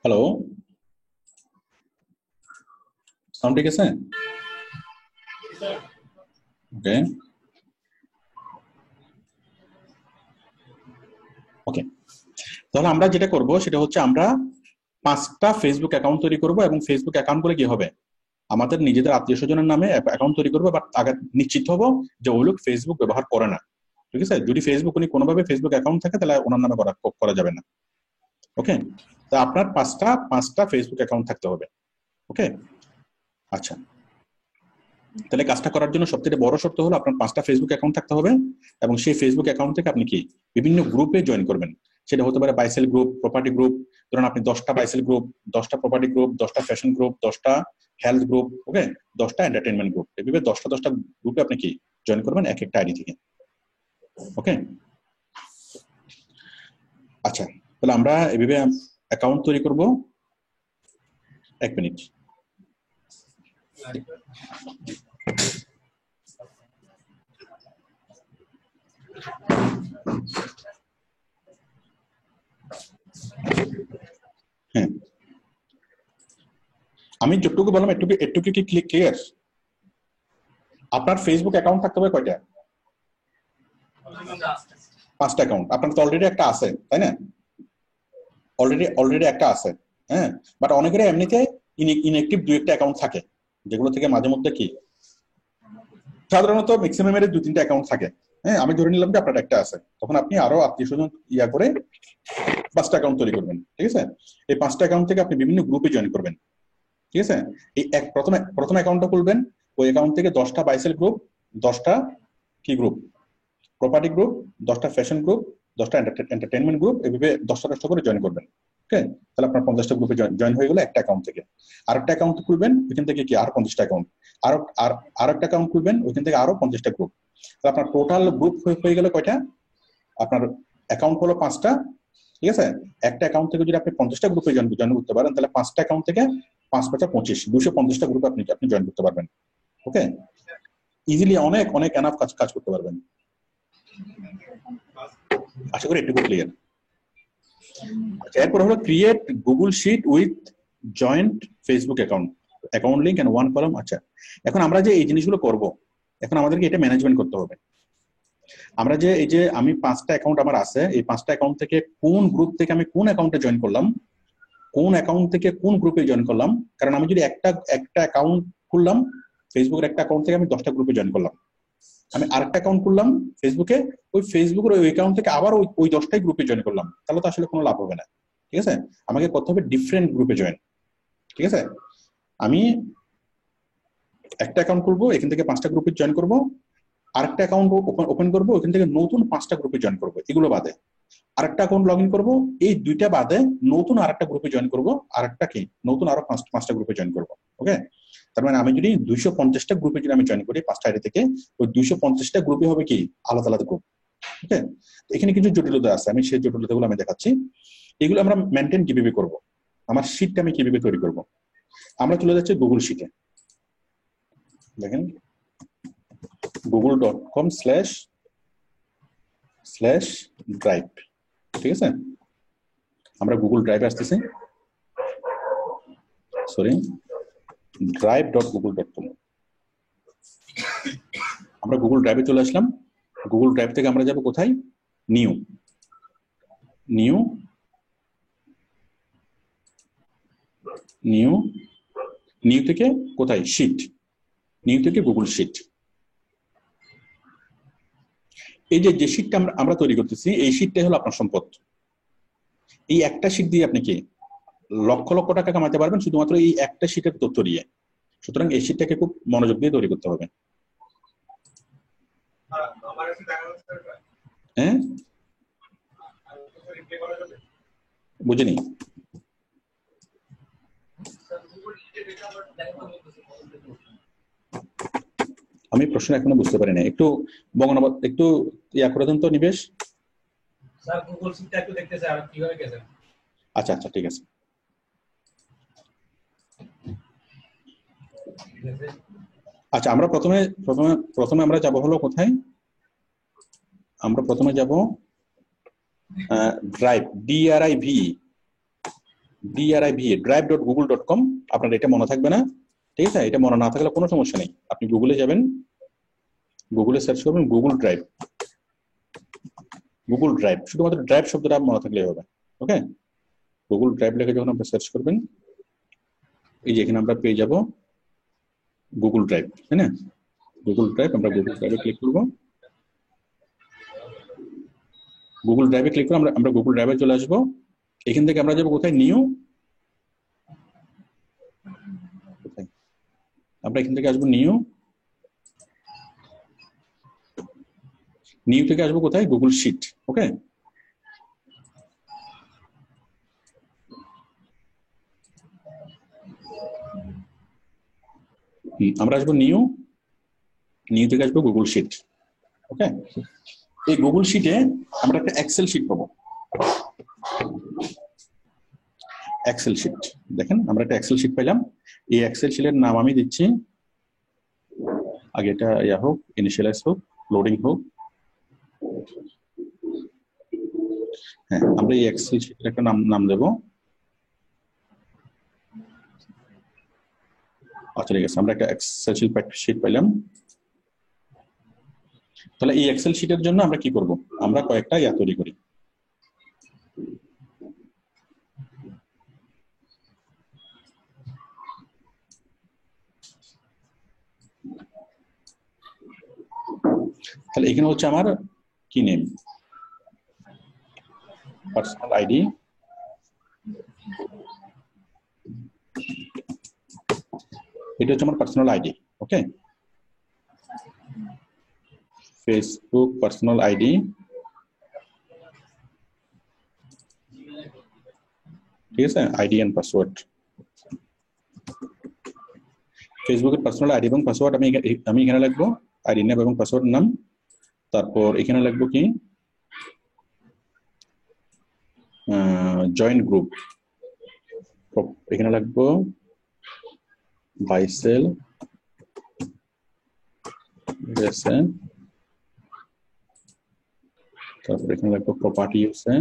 Hello, sound ठीक है? Okay ওকে, তাহলে আমরা যেটা করব সেটা হচ্ছে আমরা 5টা ফেসবুক অ্যাকাউন্ট তৈরি করব এবং ফেসবুক অ্যাকাউন্টগুলো কি হবে আমাদের নিজেদের আত্মীয়-স্বজনের নামে অ্যাকাউন্ট তৈরি করব, বাট আগে নিশ্চিত হব যে ওই লোক ফেসবুক ব্যবহার করে না। ঠিক আছে? যদি ফেসবুক উনি কোনোভাবে ফেসবুক অ্যাকাউন্ট থাকে তাহলে ওনার নামে করা যাবে না। ওকে, তো আপনার পাঁচটা ফেসবুক অ্যাকাউন্ট থাকতে হবে। ওকে, আচ্ছা, তাহলে কাজটা করার জন্য সবথেকে বড় শর্ত হলো আপনার 5টা ফেসবুক অ্যাকাউন্ট থাকতে হবে এবং সেই ফেসবুক অ্যাকাউন্ট থেকে আপনি কি বিভিন্ন গ্রুপে জয়েন করবেন। সেটা হতে পারে বাইসেল গ্রুপ, প্রপার্টি গ্রুপ। ধরুন আপনি 10টা বাইসেল গ্রুপ, 10টা প্রপার্টি গ্রুপ, 10টা ফ্যাশন গ্রুপ, 10টা হেলথ গ্রুপ, ওকে, 10টা এন্টারটেইনমেন্ট গ্রুপ, এভাবে 10টা গ্রুপে আপনি কি জয়েন করবেন এক একটা আইডি থেকে। ওকে, আচ্ছা, তাহলে আমরা এভাবে অ্যাকাউন্ট তৈরি করব। 1 মিনিট। হ্যাঁ, আমি যতটুকু বললাম একটু কি ক্লিয়ার? আপনার ফেসবুক অ্যাকাউন্ট থাকতে হবে কয়টা? 5টা অ্যাকাউন্ট। আপনার তো অলরেডি একটা আছে, তাই না? অলরেডি একটা আছে, হ্যাঁ, বাট অনেকের এমনিতে ইনঅ্যাক্টিভ 2-1টা অ্যাকাউন্ট থাকে, যেগুলো থেকে মাঝে মধ্যে কি সাধারণত ম্যাক্সিমামের 2-3টা অ্যাকাউন্ট থাকে। হ্যাঁ, আমি ধরে নিলাম যে আপনার একটা আছে, তখন আপনি আরো আত্মীয়-স্বজন করে 5টা অ্যাকাউন্ট তৈরি করবেন। ঠিক আছে? এই 5টা অ্যাকাউন্ট থেকে আপনি বিভিন্ন গ্রুপে জয়েন করবেন। ঠিক আছে? এই প্রথম অ্যাকাউন্টটা খুলবেন, ওই অ্যাকাউন্ট থেকে 10টা বাইসেল গ্রুপ, 10টা কি গ্রুপ, প্রপার্টি গ্রুপ, 10টা ফ্যাশন গ্রুপ, 10টা এন্টারটেইনমেন্ট গ্রুপ, এভাবে 10টা করে জয়েন করবেন। ওকে, তাহলে আপনার 50টা গ্রুপে জয়েন হয়ে গেল একটা অ্যাকাউন্ট থেকে। আরেকটা অ্যাকাউন্ট খুলবেন, ওইখান থেকে কি আর 50টা অ্যাকাউন্ট, আরেকটা অ্যাকাউন্ট খুলবেন, ওইখান থেকে আরো 50টা গ্রুপ। তাহলে আপনার টোটাল গ্রুপ হয়ে গেল কয়টা? আপনার অ্যাকাউন্ট হলো 5টা। ঠিক আছে? একটা অ্যাকাউন্ট থেকে যদি আপনি 50টা গ্রুপে জয়েন করতে পারেন, তাহলে 5টা অ্যাকাউন্ট থেকে 5×5 = 25, 250টা গ্রুপে আপনি জয়েন করতে পারবেন। ওকে, ইজিলি অনেক এনাফ কাজ করতে পারবেন। আশা করি একটু ক্লিয়ার। আচ্ছা, এরপর হলো create Google sheet with joint Facebook account link and one column. আচ্ছা, এখন আমরা যে এই জিনিসগুলো করব, এখন আমাদেরকে এটা ম্যানেজমেন্ট করতে হবে। আমরা যে এই যে আমি 5টা অ্যাকাউন্ট আমার আছে, এই 5টা অ্যাকাউন্ট থেকে কোন গ্রুপ থেকে আমি কোন অ্যাকাউন্টে জয়েন করলাম, কোন অ্যাকাউন্ট থেকে কোন গ্রুপে জয়েন করলাম। কারণ আমি যদি একটা অ্যাকাউন্ট খুললাম ফেসবুকের, একটা অ্যাকাউন্ট থেকে আমি 10টা গ্রুপে জয়েন করলাম, আমি আরেকটা অ্যাকাউন্ট খুললাম ফেসবুকে, ওই ফেসবুকের ওই অ্যাকাউন্ট থেকে আবার ওই 10টাই গ্রুপে জয়েন করলাম, তাহলে তো আসলে কোনো লাভ হবে না। ঠিক আছে? আমাকে করতে হবে ডিফারেন্ট গ্রুপে জয়েন। ঠিক আছে? আমি একটা অ্যাকাউন্ট খুলবো, এখান থেকে 5টা গ্রুপে জয়েন করবো, আরেকটা অ্যাকাউন্ট ওপেন করবো, ওখান থেকে নতুন 5টা গ্রুপে জয়েন করবো, এগুলো বাদে আরেকটা অ্যাকাউন্ট লগ ইন করবো, এই 2টা বাদে নতুন আরেকটা গ্রুপে জয়েন করবো, আরেকটা কি নতুন আরো 5টা গ্রুপে জয়েন করবো। ওকে, তার মানে আমি যদি 250টা গ্রুপে যদি আমি জয়েন করি 5টা আইডি থেকে, ওই 250টা গ্রুপে হবে কি আলাদা আলাদা গ্রুপ। ওকে, এখানে কিছু জটিলতা আছে, আমি সেই জটিলতাগুলো আমি দেখাচ্ছি। এগুলো আমরা মেনটেন কিভাবে করব, আমার শিটটা আমি কিভাবে তৈরি করব। আমরা চলে যাচ্ছি গুগল শিটে। দেখেন google.com/drive। ঠিক আছে, আমরা গুগল ড্রাইভে আসতেছি, সরি, drive.google.com। আমরা গুগল ড্রাইভে চলে আসলাম। গুগল ড্রাইভ থেকে আমরা যাব কোথায়? নিউ থেকে কোথায়? শিট। নিউ থেকে গুগল শিট। এই যে শিটটা আমরা তৈরি করতেছি, এই শিটটাই হলো আপনার সম্পদ। এই একটা শিট দিয়ে আপনি কি লক্ষ লক্ষ টাকা কামাতে পারবেন শুধুমাত্র এই একটা শিটের তথ্য দিয়ে। সুতরাং এই শিটটাকে খুব মনোযোগ দিয়ে তৈরি করতে হবে। হ্যাঁ, বুঝিনি। আমি প্রশ্ন এখনো বুঝতে পারি না, একটু বঙ্গনাবাদ একটু ইয়া করে দেন তো নিবেশ। স্যার গুগল শিটটা একটু দেখতে চাই আর কিভাবে গেছেন। আচ্ছা ঠিক আছে। আচ্ছা, আমরা প্রথমে আমরা যাব হলো কোথায়? আমরা প্রথমে যাব ড্রাইভ, DRIV, drive.google.com। আপনার এটা মনে থাকবে না, ঠিক আছে? এটা মনে না থাকলে কোনো সমস্যা নেই, আপনি গুগলে যাবেন, গুগলে সার্চ করবেন গুগল ড্রাইভ, গুগল ড্রাইভ, শুধুমাত্র ড্রাইভ শব্দটা মনে থাকলেই হবে। ওকে, গুগল ড্রাইভ লিখে যখন আপনি সার্চ করবেন, এই যে এখানে আমরা পেয়ে যাব গুগল ড্রাইভ, তাই না? গুগল ড্রাইভ, আমরা গুগল ড্রাইভে ক্লিক করব। গুগল ড্রাইভে ক্লিক করে আমরা গুগল ড্রাইভে চলে আসবো। এখান থেকে আমরা যাবো কোথায়? নিউ, আমরা এখান থেকে আসবো নিউ, নিউ থেকে আসবো কোথায়? Google sheet. ওকে, আমরা আসবো নিউ, নিউ থেকে আসবো গুগল শিট। ওকে, এই গুগল শিটে আমরা একটা এক্সেল শিট পাবো। এক্সেল শিট, দেখেন আমরা একটা এক্সেল শিট পেলাম। এই এক্সেল শিটের নাম আমি দিচ্ছি, আগে এটা ইয়া হোক, ইনিশিয়ালাইজ হোক, লোডিং হোক। হ্যাঁ, আমরা এই এক্সেল শিটের একটা নাম দেবো। আচ্ছা, ঠিক আছে, আমরা একটা এক্সেল শিট পেলাম। তাহলে এই এক্সেল শিটের জন্য আমরা কি করব? আমরা কয়েকটা ইয়া তৈরি করি। তাহলে এখানে হচ্ছে আমার কি নেম, পার্সোনাল আইডি, এটা হচ্ছে আমার পার্সোনাল আইডি। ওকে, ফেসবুক পার্সোনাল আইডি, ঠিক আছে, আইডি এন্ড পাসওয়ার্ড। ফেসবুকের পার্সোনাল আইডি এবং পাসওয়ার্ড আমি এখানে লিখবো আইডি নেম এবং পাসওয়ার্ড নাম। তারপর এখানে লিখবো কি? জয়েন্ট গ্রুপ, এখানে লিখবো বাইসেল ইউএসএ। তারপর এখানে লিখবো property USA,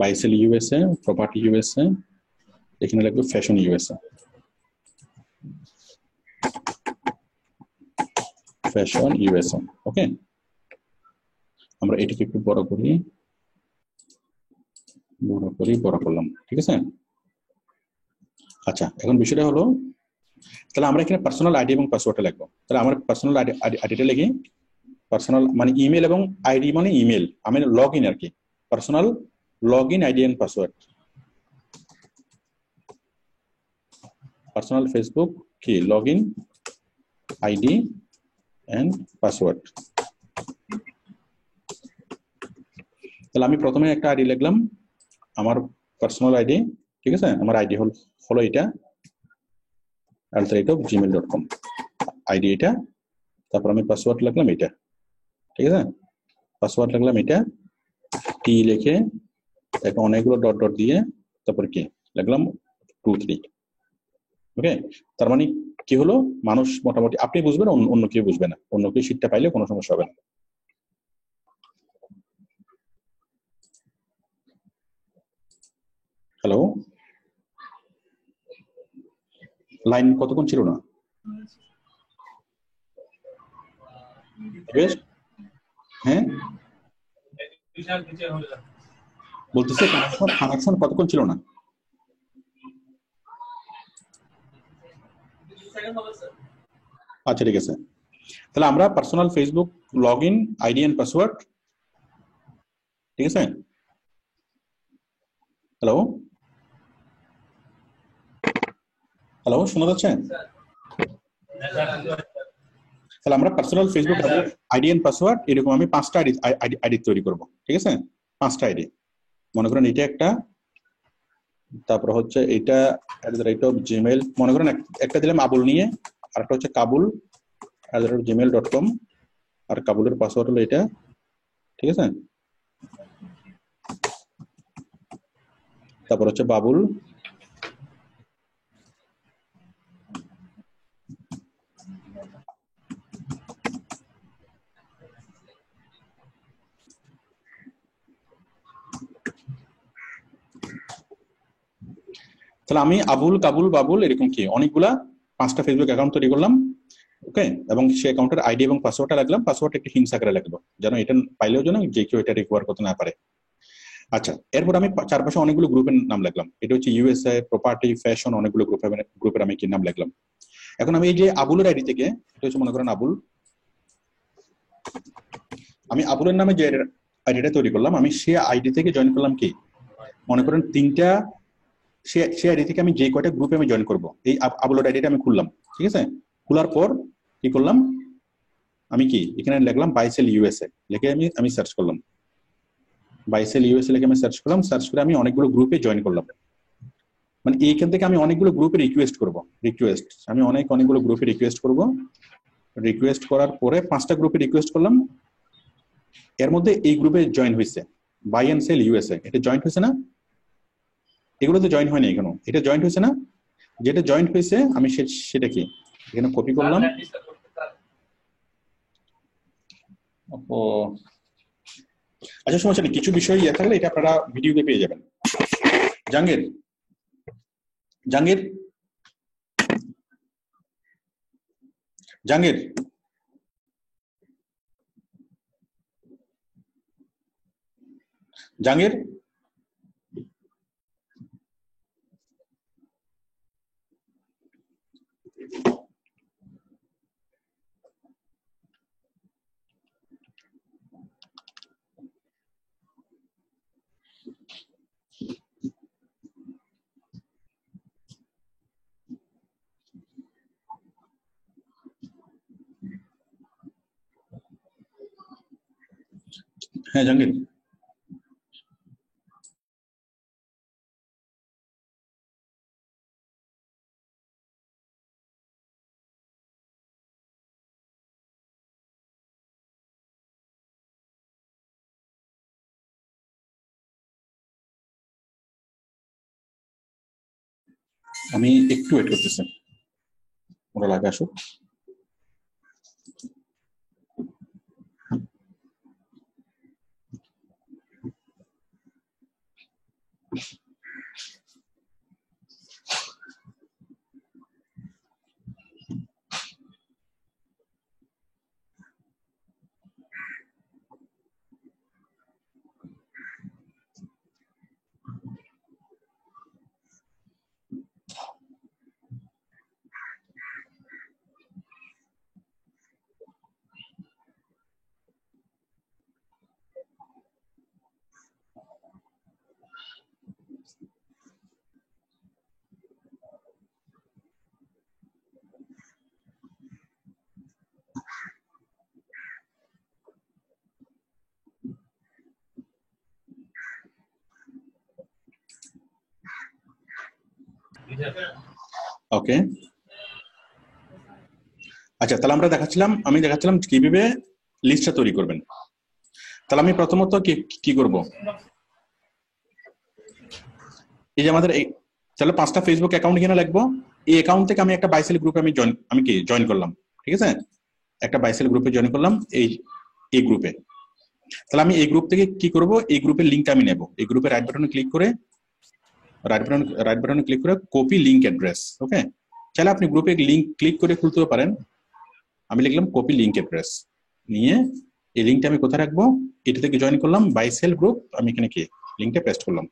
বাইসেল USA, property USA, এখানে লিখবো ফ্যাশন ইউএসএ, ফ্যাশন ইউএসএ। ওকে, আমরা এটাকে একটু বড় করি, বড় করলাম, ঠিক আছে। আচ্ছা, এখন বিষয়টা হলো, তাহলে আমরা এখানে পার্সোনাল আইডি এবং পাসওয়ার্ডটা লিখবো। তাহলে আমার পার্সোনাল আইডিটা লিখি, পার্সোনাল মানে ইমেল এবং আইডি মানে ইমেল, আমি লগ ইন আর কি, personal log in ID and password, personal Facebook কি log in ID and password. তাহলে আমি প্রথমে একটা আইডি লিখলাম, আমার পার্সোনাল আইডি, ঠিক আছে, আমার আইডি হলো এটা @gmail.com, আইডি এটা। তারপর আমি পাসওয়ার্ড লিখলাম এটা, ঠিক আছে, পাসওয়ার্ড লিখলাম এটা, টি লিখে এখন অনেকগুলো ডট ডট দিয়ে তারপর কি লিখলাম 2 3। ওকে, তার মানে কি হলো, মানুষ মোটামুটি আপনি বুঝবেন, অন্য কেউ বুঝবে না, অন্য কেউ শিটটা পাইলে কোনো সমস্যা হবে না। হ্যালো, লাইন কতক্ষণ ছিল না? হ্যাঁ, বলতেছে কানেকশন কতক্ষণ ছিল না? আচ্ছা, ঠিক আছে, তাহলে আমরা personal Facebook log in ID and password, ঠিক আছে। হ্যালো, হ্যালো, শোনা যাচ্ছে? তাহলে আমরা personal Facebook ID and password এরকম আমি 5টা আইডি তৈরি করব, ঠিক আছে, 5টা আইডি। মনে করেন এটা একটা, তারপর হচ্ছে এটা @gmail, মনে করেন একটা দিলাম আবুল নিয়ে, আর একটা হচ্ছে কাবুল @gmail.com, আর কাবুলের পাসওয়ার্ড হলো এটা, ঠিক আছে। তারপর হচ্ছে বাবুল, তাহলে আমি আবুল কাবুল বাবুল এরকম কি অনেকগুলা 5টা ফেসবুক অ্যাকাউন্ট তৈরি করলাম। ওকে, এবং সেই অ্যাকাউন্টের আইডি এবং পাসওয়ার্ডটা রাখলাম, পাসওয়ার্ডটা একটু হিংসা করে রাখবো যেন এটা পাইলেও যেন যে কেউ এটা রিকভার করতে না পারে। আচ্ছা, এরপর আমি চারপাশে অনেকগুলো গ্রুপের নাম লিখলাম, এটা হচ্ছে ইউএসএ, প্রপার্টি, ফ্যাশন, অনেকগুলো গ্রুপের আমি কি নাম লিখলাম। এখন আমি এই যে আবুলের আইডি থেকে, এটা হচ্ছে মনে করেন আবুল, আমি আবুলের নামে যে আইডিটা তৈরি করলাম, আমি সে আইডি থেকে জয়েন করলাম কি মনে করেন 3টা, সে আইডি থেকে আমি যে কয়টা গ্রুপে আমি জয়েন করবো, এই আবুলের আইডিটা আমি খুললাম। ঠিক আছে, খোলার পর কি করলাম, আমি কি এখানে লিখলাম বাইসেল ইউএসএ, লিখে আমি সার্চ করলাম, বাইসেল ইউএসএ লিখে আমি সার্চ করলাম, সার্চ করে আমি অনেকগুলো গ্রুপে জয়েন করলাম। মানে এইখান থেকে আমি অনেকগুলো গ্রুপে রিকোয়েস্ট করব, আমি অনেকগুলো গ্রুপে রিকোয়েস্ট করব। রিকোয়েস্ট করার পরে 5টা গ্রুপে রিকোয়েস্ট করলাম, এর মধ্যে এই গ্রুপে জয়েন হয়েছে বাই এন্ড সেল ইউএসএ, এটা জয়েন্ট হয়েছে না? এগুলো তো জয়েন হয়নি এখনো, এটা জয়েন্ট হয়েছে না? যেটা জয়েন্ট হয়েছে আমি সেটা কি এখানে কপি করলাম। ও আচ্ছা, সমস্যা নেই, কিছু বিষয় ইয়ে থাকলে এটা আপনারা ভিডিওতে পেয়ে যাবেন। জাহাঙ্গীর, জাহাঙ্গীর, জাহাঙ্গীর, জাহাঙ্গীর, হ্যাঁ জাহাঙ্গীর, আমি একটু ওয়েট করতেছি, ওরা লাগে আসুক। ওকে, আচ্ছা, তাহলে আমি দেখাচ্ছিলাম কিভাবে লিস্টটা তৈরি করবেন। তাহলে আমি প্রথমত কি করব, এই যে আমাদের এই, তাহলে 5টা ফেসবুক অ্যাকাউন্ট এখানে লিখবো। এই অ্যাকাউন্ট থেকে আমি একটা বাইসেল গ্রুপে আমি জয়েন করলাম। ঠিক আছে, একটা বাইসেল গ্রুপে জয়েন করলাম, এই গ্রুপে। তাহলে আমি এই গ্রুপ থেকে কি করব, এই গ্রুপের লিঙ্কটা আমি নেব, এই গ্রুপে রাইট বাটনে ক্লিক করে কপি লিঙ্ক অ্যাড্রেস। ওকে, চাইলে আপনি গ্রুপে লিঙ্ক ক্লিক করে খুলতেও পারেন। আমি লিখলাম কপি লিঙ্ক অ্যাড্রেস, নিয়ে এই লিঙ্কটা আমি কোথায় রাখবো, এটা থেকে জয়েন করলাম বাইসেল গ্রুপ, আমি এখানে কি লিঙ্কটা পেস্ট করলাম।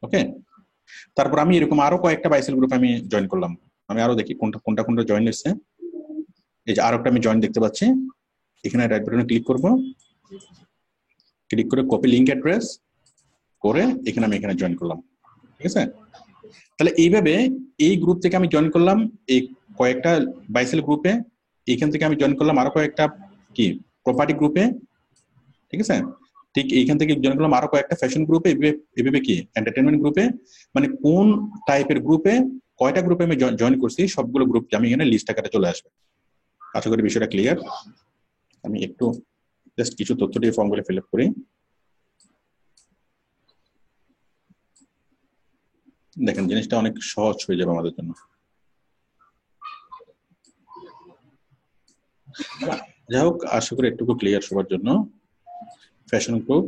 ওকে, তারপর আমি এরকম আরো কয়েকটা বাইসেল গ্রুপ আমি জয়েন করলাম, আমি আরো দেখি কোনটা জয়েন এসছে। এই যে আরো একটা আমি জয়েন দেখতে পাচ্ছি, এখানে রাইট বাটনে ক্লিক করব, ক্লিক করে কপি লিঙ্ক অ্যাড্রেস করে আমি এখানে জয়েন করলাম। ঠিক আছে, তাহলে এইভাবে এই গ্রুপ থেকে আমি জয়েন করলাম এই কয়েকটা বাইসেল গ্রুপে, এইখান থেকে আমি জয়েন করলাম আরো কয়েকটা কি প্রপার্টি গ্রুপে। ঠিক আছে, ঠিক এইখান থেকে জয়েন করলাম আরো কয়েকটা ফ্যাশন গ্রুপে, এভাবে কি এন্টারটেনমেন্ট গ্রুপে, মানে কোন টাইপের গ্রুপে কয়টা গ্রুপে আমি জয়েন করছি সবগুলো গ্রুপ আমি এখানে লিস্ট আকারে চলে আসবে। আশা করি বিষয়টা ক্লিয়ার। আমি একটু জাস্ট কিছু তথ্য দিয়ে ফর্মগুলো ফিল আপ করি। দেখেন, জিনিসটা অনেক সহজ হয়ে যাবে আমাদের জন্য। যাই হোক, আশা করি একটু ক্লিয়ার সবার জন্য। ফ্যাশন গ্রুপ,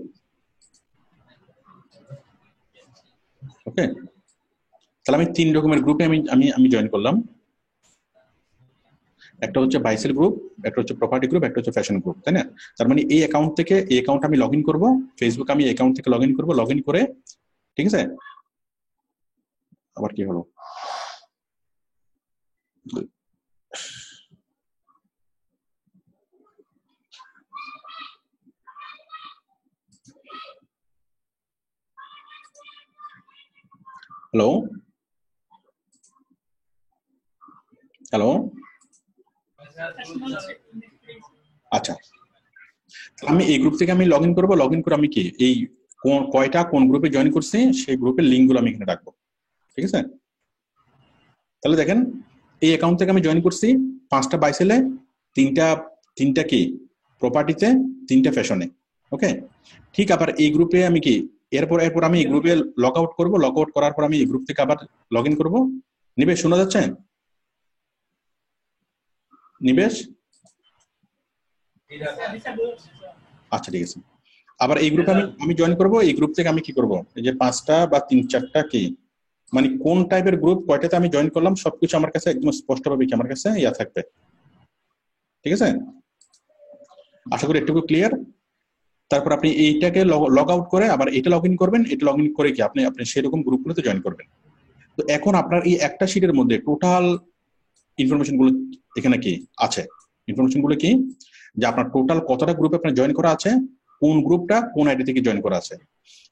ওকে, তাহলে আমি 3 রকমের গ্রুপে আমি আমি আমি জয়েন করলাম। একটা হচ্ছে বাইসেল গ্রুপ, একটা হচ্ছে প্রপার্টি গ্রুপ, একটা হচ্ছে ফ্যাশন গ্রুপ, তাই না? তার মানে এই অ্যাকাউন্ট থেকে এই অ্যাকাউন্ট আমি লগ ইন করবো, ফেসবুক আমি অ্যাকাউন্ট থেকে লগ ইন করবো, লগ ইন করে, ঠিক আছে? আবার কি হলো? হ্যালো হ্যালো, আচ্ছা। আমি এই গ্রুপ থেকে আমি লগ ইন করবো, লগ ইন করে আমি কি এই কোন গ্রুপে জয়েন করছি সেই গ্রুপের লিঙ্ক গুলো আমি এখানে রাখবো, ঠিক আছে? তাহলে দেখেন এই অ্যাকাউন্ট থেকে আমি জয়েন করছি 5টা বাইসেলে, 3টা কি প্রপার্টিতে, 3টা ফ্যাশনে, ওকে? ঠিক আবার এই গ্রুপে আমি কি এরপর আমি এই গ্রুপে লগ আউট করবো, লগ আউট করার পর আমি এই গ্রুপ থেকে আবার লগ ইন করবো। নিবেশ শোনা যাচ্ছে? নিবেশ আচ্ছা ঠিক আছে। আবার এই গ্রুপে আমি জয়েন করবো, এই গ্রুপ থেকে আমি কি করব, এই যে 5টা বা 3-4টা কি মানে কোন টাইপের গ্রুপ কয়টাতে আমি জয়েন করলাম সবকিছু আমার কাছে একদম স্পষ্টভাবে কি আমার কাছে ইয়া থাকবে, ঠিক আছে? আশা করি এটুকু ক্লিয়ার। তারপর আপনি এইটাকে লগ আউট করে আবার এটা লগ ইন করবেন, এটা লগ ইন করে কি আপনি সেরকম গ্রুপগুলোতে জয়েন করবেন। তো এখন আপনার এই একটা শিটের মধ্যে টোটাল ইনফরমেশন গুলো এখানে কি আছে, ইনফরমেশন গুলো কি যে আপনার টোটাল কতটা গ্রুপে আপনার জয়েন করা আছে, কোন গ্রুপটা কোন আইডি থেকে জয়েন করা আছে।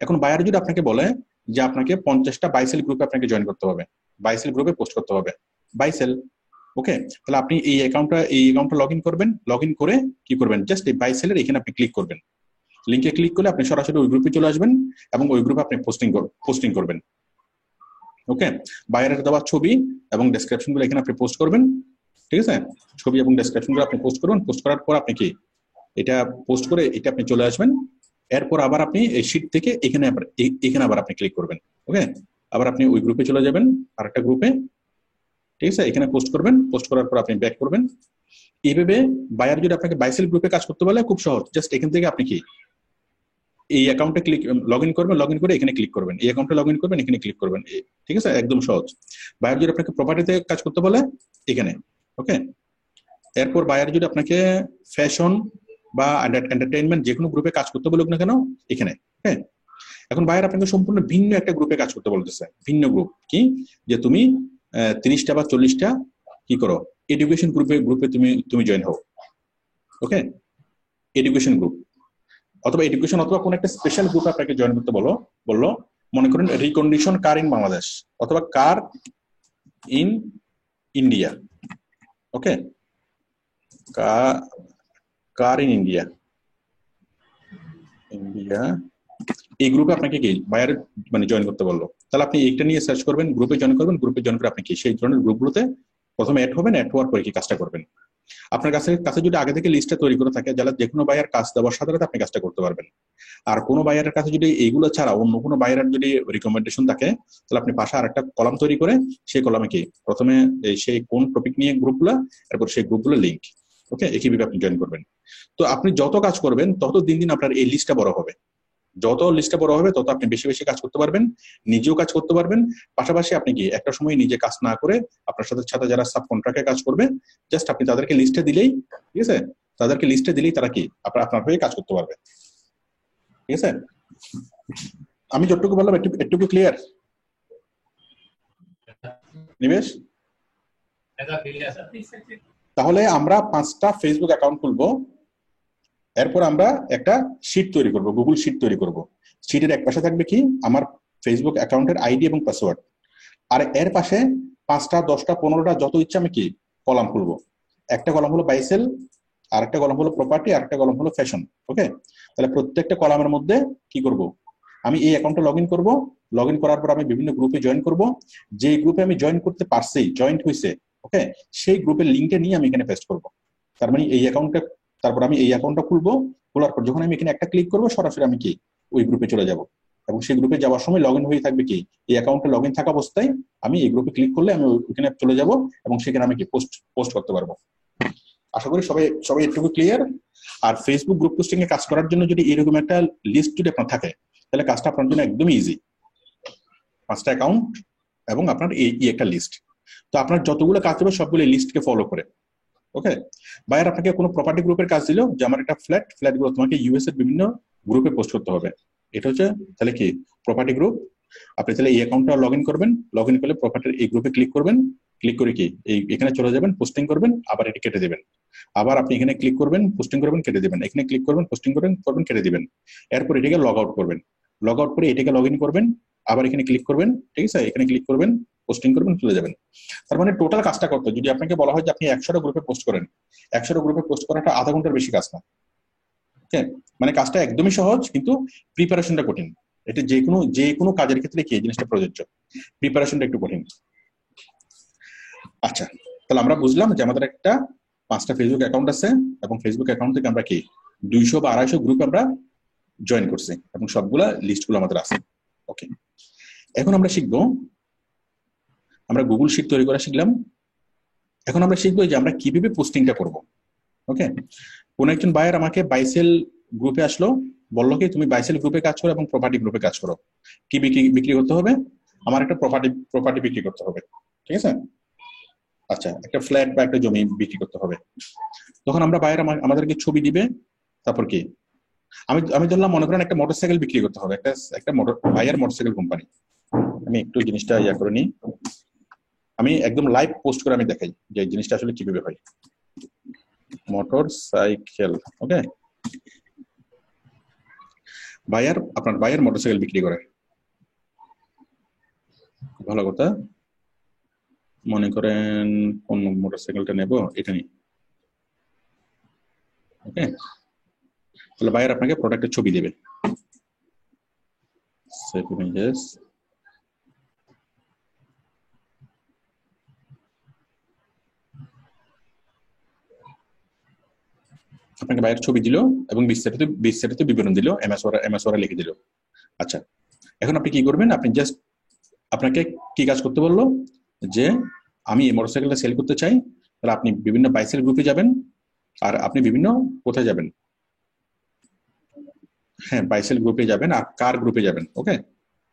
এখন বায়ার যদি আপনাকে বলে যে আপনাকে 50টা বাইসেল গ্রুপে আপনাকে জয়েন করতে হবে, বাইসেল গ্রুপে পোস্ট করতে হবে বাইসেল, ওকে? তাহলে আপনি এই অ্যাকাউন্টটা লগ ইন করবেন, লগ ইন করে কি করবেন, জাস্ট এই বাইসেলের এখানে আপনি ক্লিক করবেন, লিঙ্কে ক্লিক করলে আপনি সরাসরি ওই গ্রুপে চলে আসবেন এবং ওই গ্রুপে আপনি পোস্টিং করবেন, ওকে? বায়ারের দেওয়া ছবি এবং ডেসক্রিপশন গুলো এখানে আপনি পোস্ট করবেন, ঠিক আছে? ছবি এবং ডেসক্রিপশন গুলো আপনি পোস্ট করবেন, পোস্ট করার পর আপনি কি এটা পোস্ট করে এটা আপনি চলে আসবেন। এরপর আবার আপনি এই শীট থেকে এখানে আবার আপনি ক্লিক করবেন, ওকে? আবার আপনি ওই গ্রুপে চলে যাবেন, আরেকটা গ্রুপে, ঠিক আছে? এখানে পোস্ট করবেন, পোস্ট করার পর আপনি ব্যাক করবেন। এইভাবে বায়ার যদি আপনাকে বাইসেল গ্রুপে কাজ করতে বলে খুব সহজ, জাস্ট এখান থেকে আপনি কি এই অ্যাকাউন্টে লগ ইন করবেন, লগ ইন করে এখানে ক্লিক করবেন, এই অ্যাকাউন্টে লগ ইন করবেন, এখানে ক্লিক করবেন, ঠিক আছে? একদম সহজ। বায়ার যদি আপনাকে প্রপার্টিতে কাজ করতে বলে এখানে, ওকে? এরপর বায়ার যদি আপনাকে ফ্যাশন বা এন্টারটেইনমেন্ট যে কোনো গ্রুপে কাজ করতে বলুক না কেন এখানে, হ্যাঁ? এখন বায়ার আপনাকে সম্পূর্ণ ভিন্ন একটা গ্রুপে কাজ করতে বলতেছে, ভিন্ন গ্রুপ কি যে তুমি 30টা বা 40টা কি করো এডুকেশন গ্রুপে তুমি জয়েন হও, ওকে? এডুকেশন গ্রুপ অথবা এডুকেশন অথবা কোন একটা স্পেশাল গ্রুপে আপনাকে জয়েন করতে বললো, মনে করেন রিকন্ডিশন কার ইন বাংলাদেশ অথবা car in India, okay? Car in India এই গ্রুপে আপনাকে কি বায়ার মানে জয়েন করতে বললো, তাহলে আপনি এইটা নিয়ে সার্চ করবেন, গ্রুপে জয়েন করবেন, গ্রুপে জয়েন করে আপনি কি সেই ধরনের গ্রুপগুলোতে প্রথমে অ্যাড হবেন, অ্যাড হওয়ার পরে কি কাজটা করবেন। আপনার কাছে যদি আগে থেকে লিস্টটা তৈরি করে থাকে যারা যে কোনো বায়ার কাজ দেওয়ার সাথে সাথে আপনি কাজটা করতে পারবেন। আর কোনো বায়ারের কাছে যদি এইগুলো ছাড়া অন্য কোনো বায়ারের যদি রিকমেন্ডেশন থাকে তাহলে আপনি পাশে আরেকটা কলাম তৈরি করে সেই কলামে কি প্রথমে সেই কোন টপিক নিয়ে গ্রুপগুলো, এরপর সেই গ্রুপগুলো লিঙ্ক, ওকে? একইভাবে আপনি জয়েন করবেন। তো আপনি যত কাজ করবেন তত দিন দিন আপনার এই লিস্টটা বড় হবে, যত লিস্টটা বড় হবে তত আপনি বেশি বেশি কাজ করতে পারবেন, নিজেও কাজ করতে পারবেন। পাশাপাশি আপনি কি একটা সময় নিজে কাজ না করে আপনার সাথে সাথে যারা সাব কন্ট্রাক্টে কাজ করবে জাস্ট আপনি তাদেরকে লিস্টে দিলেই, ঠিক আছে? তাদেরকে লিস্টে দিলেই তারা কি আপনার হয়ে কাজ করতে পারবে, ঠিক আছে? আমি যতটুকু বললাম একটুকু ক্লিয়ার নিবেশ? তাহলে আমরা 5টা ফেসবুক অ্যাকাউন্ট খুলবো, এরপর আমরা একটা শীট তৈরি করব, গুগল শীট তৈরি করব। শীটের এক পাশে থাকবে কি আমার ফেসবুক অ্যাকাউন্টের আইডি এবং পাসওয়ার্ড, আর এর পাশে 5টা 10টা 15টা যত ইচ্ছা আমি কি কলাম খুলবো। একটা কলাম হলো বাইসেল, আর একটা কলাম হলো প্রপার্টি, আর একটা কলাম হলো ফ্যাশন, ওকে? তাহলে প্রত্যেকটা কলামের মধ্যে কি করব, আমি এই অ্যাকাউন্টে লগ ইন করবো, লগ ইন করার পর আমি বিভিন্ন গ্রুপে জয়েন করব, যে গ্রুপে আমি জয়েন করতে পারছি, জয়েন্ট হয়েছে, ওকে? সেই গ্রুপের লিঙ্কটা নিয়ে আমি এখানে পেস্ট করব। তার মানে এই অ্যাকাউন্টটা, তারপর আমি এই অ্যাকাউন্টটা খুলবো, খোলার পর যখন আমি এখানে একটা ক্লিক করবো সরাসরি আমি কি ওই গ্রুপে চলে যাব, এবং সেই গ্রুপে যাওয়ার সময় লগ ইন হয়ে থাকবে কি এই অ্যাকাউন্টে লগ ইন থাকা অবস্থায় আমি এই গ্রুপে ক্লিক করলে আমি ওইখানে চলে যাব এবং সেখানে আমি কি পোস্ট করতে পারবো। আশা করি সবাই একটু ক্লিয়ার। আর ফেসবুক গ্রুপ পোস্টিং এ কাজ করার জন্য যদি এরকম একটা লিস্ট যদি আপনার থাকে তাহলে কাজটা আপনার জন্য একদমই ইজি। 5টা অ্যাকাউন্ট, এবং আপনার এই একটা লিস্ট। তো আপনার যতগুলো কাজ হবে সবগুলো লিস্টকে ফলো করে। ওকে, বায়ার আপনাকে কোনো প্রপার্টি গ্রুপের কাজ দিল যে আমার একটা ফ্ল্যাট গুলো তোমাকে ইউএস এর বিভিন্ন গ্রুপে পোস্ট করতে হবে। এটা হচ্ছে তাহলে কি প্রপার্টি গ্রুপ। আপনি তাহলে এই অ্যাকাউন্টটা লগ ইন করবেন, লগ ইন করলে প্রপার্টির এই গ্রুপে ক্লিক করবেন, ক্লিক করে কি এখানে চলে যাবেন, পোস্টিং করবেন, আবার এটি কেটে দেবেন। আবার আপনি এখানে ক্লিক করবেন, পোস্টিং করবেন, কেটে দিবেন, এখানে ক্লিক করবেন, পোস্টিং করবেন, কেটে দিবেন। এরপর এটাকে লগ আউট করবেন, লগ আউট করে এটাকে লগ ইন করবেন, আবার এখানে ক্লিক করবেন, ঠিক আছে, এখানে ক্লিক করবেন, পোস্টিং করবেন, চলে যাবেন। তার মানে টোটাল কাজটা করতে যদি আপনাকে বলা হয় যে আপনি 100টা গ্রুপে পোস্ট করেন, 100টা গ্রুপে পোস্ট করাটা আধা ঘন্টার বেশি কাজ না। ওকে, মানে কাজটা একদমই সহজ, কিন্তু প্রিপারেশনটা কঠিন। এটা যে কোনো কাজের ক্ষেত্রে কি এই জিনিসটা প্রযোজ্য, প্রিপারেশনটা একটু কঠিন। আচ্ছা, তাহলে আমরা বুঝলাম যে আমাদের একটা 5টা ফেসবুক অ্যাকাউন্ট আছে এবং ফেসবুক অ্যাকাউন্ট থেকে আমরা কি 200 বা 250 গ্রুপ আমরা জয়েন করছি এবং সবগুলা লিস্টগুলো আমাদের আছে। ওকে, এখন আমরা শিখবো, আমরা গুগল শিট তৈরি করা শিখলাম। এখন আমরা শিখবো যে আমরা কিভাবে পোস্টিংটা করব। ওকে, কোন একজন বায়ার আমাকে বাইসেল গ্রুপে আসলো, বললো কি তুমি বাইসেল গ্রুপে কাজ করো এবং প্রপার্টি গ্রুপে কাজ করো। কি বিক্রি করতে হবে? আমার একটা প্রপার্টি বিক্রি করতে হবে, ঠিক আছে। আচ্ছা, একটা ফ্ল্যাট বা একটা জমি বিক্রি করতে হবে। তখন আমরা বায়ার আমাদেরকে ছবি দিবে, তারপর কি আমি ধরলাম মনে করেন একটা মোটরসাইকেল বিক্রি করতে হবে, একটা বায়ার মোটরসাইকেল কোম্পানি। আমি একটু জিনিসটা করে নিই, আমি একদম লাইভ পোস্ট করে আমি দেখাই যে জিনিসটা আসলে কিভাবে হয়। মোটরসাইকেল, ওকে, আপনার বায়ার মোটরসাইকেল বিক্রি করে, ভালো কথা। মনে করেন কোন মোটরসাইকেলটা নেব, এটা নিই। ওকে, তাহলে বায়ার আপনাকে প্রোডাক্টের ছবি দেবে। সেভ ইমেজেস, আপনাকে বায়ার ছবি দিল এবং বিস্তারিত বিবরণ দিল, এমএস ওরা লিখে দিল। আচ্ছা, এখন আপনি কি করবেন? আপনি জাস্ট আপনাকে কি কাজ করতে বললো যে আমি এই মোটরসাইকেলটা সেল করতে চাই, তাহলে আপনি বিভিন্ন বাইসেল গ্রুপে যাবেন। আর আপনি বিভিন্ন কোথায় যাবেন? হ্যাঁ, বাইসেল গ্রুপে যাবেন আর কার গ্রুপে যাবেন। ওকে,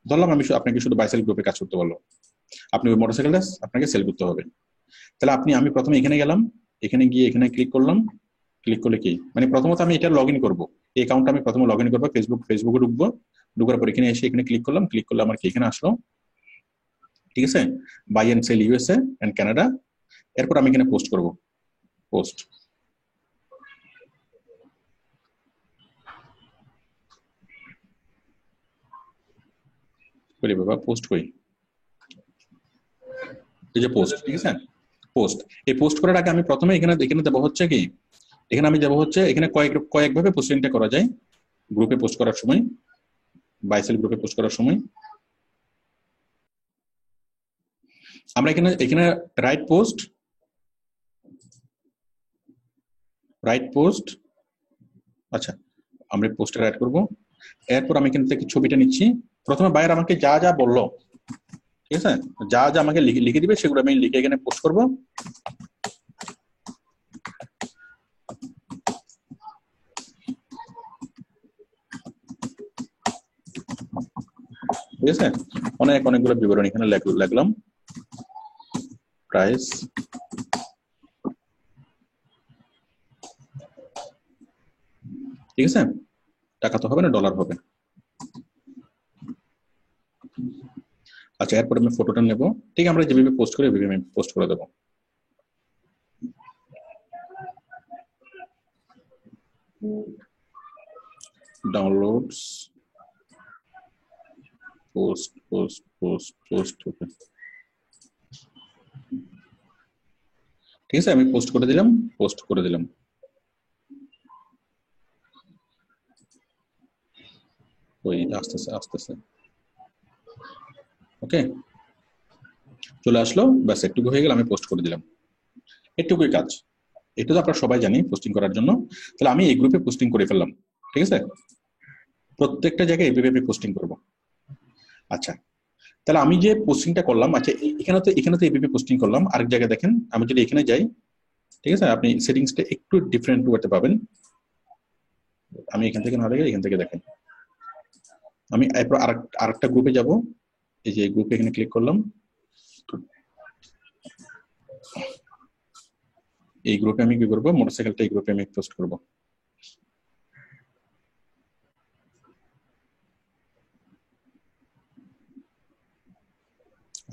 ধরলাম আমি আপনাকে শুধু বাইসেল গ্রুপে কাজ করতে বললো, আপনি ওই মোটরসাইকেলটা আপনাকে সেল করতে হবে। তাহলে আমি প্রথমে এখানে গেলাম, এখানে গিয়ে এখানে ক্লিক করলাম, ক্লিক করলে কি মানে প্রথমত আমি এটা লগ ইন করবো, এই অ্যাকাউন্টটা আমি প্রথমে লগ ইন করবো, ফেসবুকে ঢুকবো, ঢুকার পর এখানে এসে এখানে ক্লিক করলাম, ক্লিক করলে আমার কি এখানে আসলো, ঠিক আছে, buy and sell USA and Canada. এরপর আমি এখানে পোস্ট করব, পোস্ট করি বাবা, পোস্ট করি, এই যে পোস্ট, ঠিক আছে, পোস্ট। এই পোস্ট করার আগে আমি প্রথমে এখানে দেবো হচ্ছে কি, এখানে আমি যাবো হচ্ছে এখানে কয়েকভাবে পোস্টিংটা করা যায় গ্রুপে পোস্ট করার সময়, বাইসেল গ্রুপে পোস্ট করার সময়। আমরা এখানে রাইট পোস্ট, আচ্ছা আমরা পোস্টে রাইট করব। এরপর আমি এখান থেকে ছবিটা নিচ্ছি। প্রথমে বায়ার আমাকে যা যা বললো, ঠিক আছে, যা যা আমাকে লিখে দিবে সেগুলো আমি লিখে এখানে পোস্ট করব। ঠিক আছে, অনেকগুলো বিবরণ এখানে লিখলাম, প্রাইস, ঠিক আছে, টাকা তো হবে না, ডলার হবে। আচ্ছা, এরপর আমি ফটোটা নেব, ঠিক আমরা যেভাবে পোস্ট করি ওইভাবে আমি পোস্ট করে দেবো। ডাউনলোডস, পোস্ট, ওকে, ঠিক আছে, আমি পোস্ট করে দিলাম। ওই আস্তে ওকে, চলে আসলো, ব্যাস একটুকু হয়ে গেল, আমি পোস্ট করে দিলাম। এটুকুই কাজ, এটা তো আপনারা সবাই জানি পোস্টিং করার জন্য। তাহলে আমি এই গ্রুপে পোস্টিং করে ফেললাম, ঠিক আছে, প্রত্যেকটা জায়গায় এইভাবে আমি পোস্টিং করব। আচ্ছা, তাহলে আমি যে পোস্টিংটা করলাম, আচ্ছা এখানে তো এইভাবে পোস্টিং করলাম। আরেক জায়গায় দেখেন, আমি যদি এখানে যাই, ঠিক আছে, আপনি সেটিংসটা একটু ডিফারেন্ট করতে পাবেন। আমি এখান থেকে না দেখে এখান থেকে দেখেন, আমি এরপর আরেকটা গ্রুপে যাব, এই যে গ্রুপে এখানে ক্লিক করলাম, এই গ্রুপে আমি কি করব, মোটরসাইকেলটা এই গ্রুপে আমি পোস্ট করব।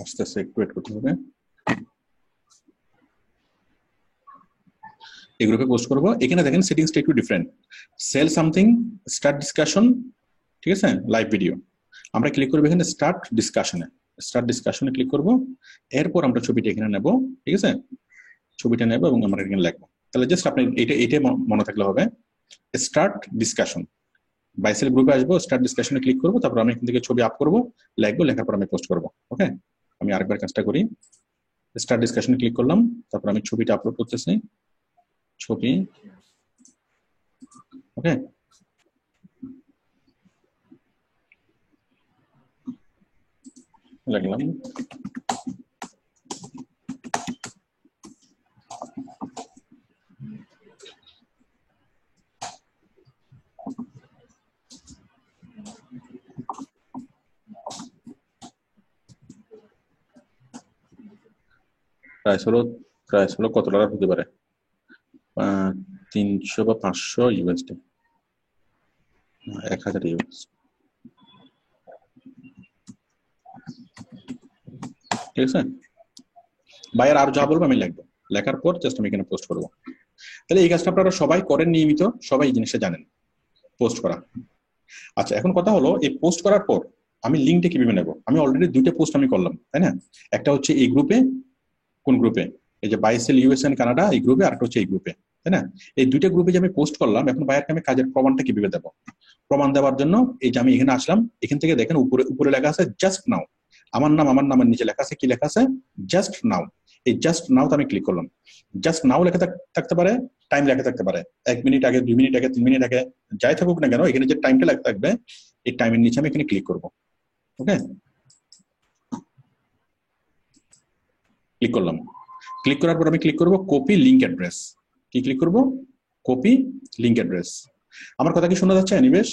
আস্তে আস্তে একটু ওয়েট করতে হবে। এই গ্রুপে পোস্ট করব। এখানে দেখেন সেটিংসটা একটু different. Sell something, start discussion, ঠিক আছে, লাইভ ভিডিও। আমরা ক্লিক করব এখানে স্টার্ট ডিসকাশনে। স্টার্ট ডিসকাশনে ক্লিক করব। এরপর আমরা ছবিটা এখানে নেব, ঠিক আছে, ছবিটা নেব এবং আমরা এখানে লিখব। তাহলে জাস্ট আপনি এটা মনে থাকলে হবে, স্টার্ট ডিসকাশন। বাইসেল গ্রুপে আসবো, স্টার্ট ডিসকাশনে ক্লিক করব, তারপর আমি এখান থেকে ছবি আপ করব, লিখবো, লেখার পর আমি পোস্ট করব। ওকে, আমি আরেকবার কাজটা করি। স্টার্ট ডিসকাশনে ক্লিক করলাম, তারপর আমি ছবিটা আপলোড করতেছি, ছবি। ওকে, লিখলাম। প্রাইস হলো কত ডলার হতে পারে, 300 বা 500 ইউএসডি, 1000 ইউএস। ঠিক আছে, বাইরে আর যা বলবো আমি লিখবো, লেখার পর জাস্ট আমি এখানে পোস্ট করবো। তাহলে এই কাজটা আপনারা সবাই করেন নিয়মিত, সবাই এই জিনিসটা জানেন, পোস্ট করা। আচ্ছা, এখন কথা হলো এই পোস্ট করার পর আমি লিঙ্কটা কিভাবে নেব। আমি অলরেডি দুইটা পোস্ট আমি করলাম, তাই না? একটা হচ্ছে এই গ্রুপে, কোন গ্রুপে, এই যে বাইসেল ইউএস এন্ড কানাডা এই গ্রুপে, আর একটা হচ্ছে এই গ্রুপে, তাই না? এই দুইটা গ্রুপে যে আমি পোস্ট করলাম, এখন বাইরকে আমি কাজের প্রমাণটা কিভাবে দেবো? প্রমাণ দেওয়ার জন্য এই যে আমি এখানে আসলাম, এখান থেকে দেখেন উপরে লেখা আছে জাস্ট নাও। আমার নামের নিচে লেখা আছে, কি লেখা আছে? Just now. এই জাস্ট নাও আমি ক্লিক করলাম। জাস্ট নাও লেখা থাকতে পারে, টাইম লেখা থাকতে পারে, 1 মিনিট আগে, 2 মিনিট আগে, 3 মিনিট আগে, যাই থাকুক না কেন, এখানে যে টাইমটা লেখা থাকবে এই টাইমের নিচে আমি এখানে ক্লিক করব। ওকে, ক্লিক করলাম। ক্লিক করার পর আমি ক্লিক করব কপি লিংক অ্যাড্রেস। কি ক্লিক করব? Copy link address. আমার কথা কি শোনা যাচ্ছে নিবেশ?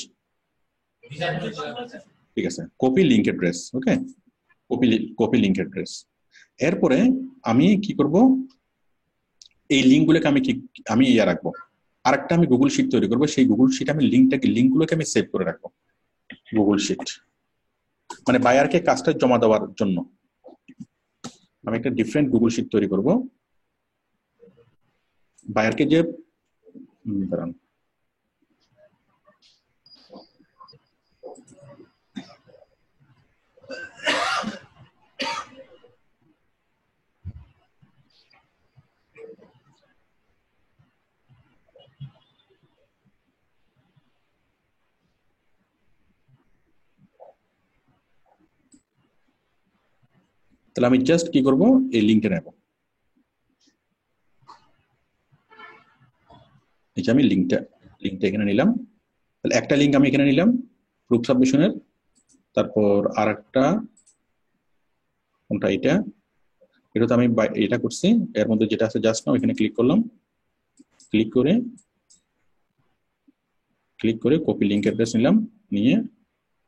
ঠিক আছে, কপি লিংক অ্যাড্রেস। ওকে, কপি লিংক অ্যাড্রেস। এরপরে আমি কি করব, এই লিঙ্কগুলোকে আমি ইয়ে রাখবো। আরেকটা আমি গুগল শিট তৈরি করবো, সেই গুগল শিট আমি লিঙ্কগুলোকে আমি সেভ করে রাখবো গুগল শিট, মানে বায়ারকে কাজটা জমা দেওয়ার জন্য আমি একটা ডিফারেন্ট গুগল শিট তৈরি করব। বায়ারকে যে দাঁড়ান, তাহলে আমি জাস্ট কি করব, এই লিঙ্কটা নেব। এই যে আমি লিঙ্কটা এখানে নিলাম। তাহলে একটা লিঙ্ক আমি এখানে নিলাম প্রুফ সাবমিশনের, তারপর আর একটা, কোনটা, এটা তো আমি এটা করছি। এর মধ্যে যেটা আছে জাস্ট নাও, এখানে ক্লিক করলাম, ক্লিক করে কপি লিঙ্ক অ্যাড্রেস নিলাম, নিয়ে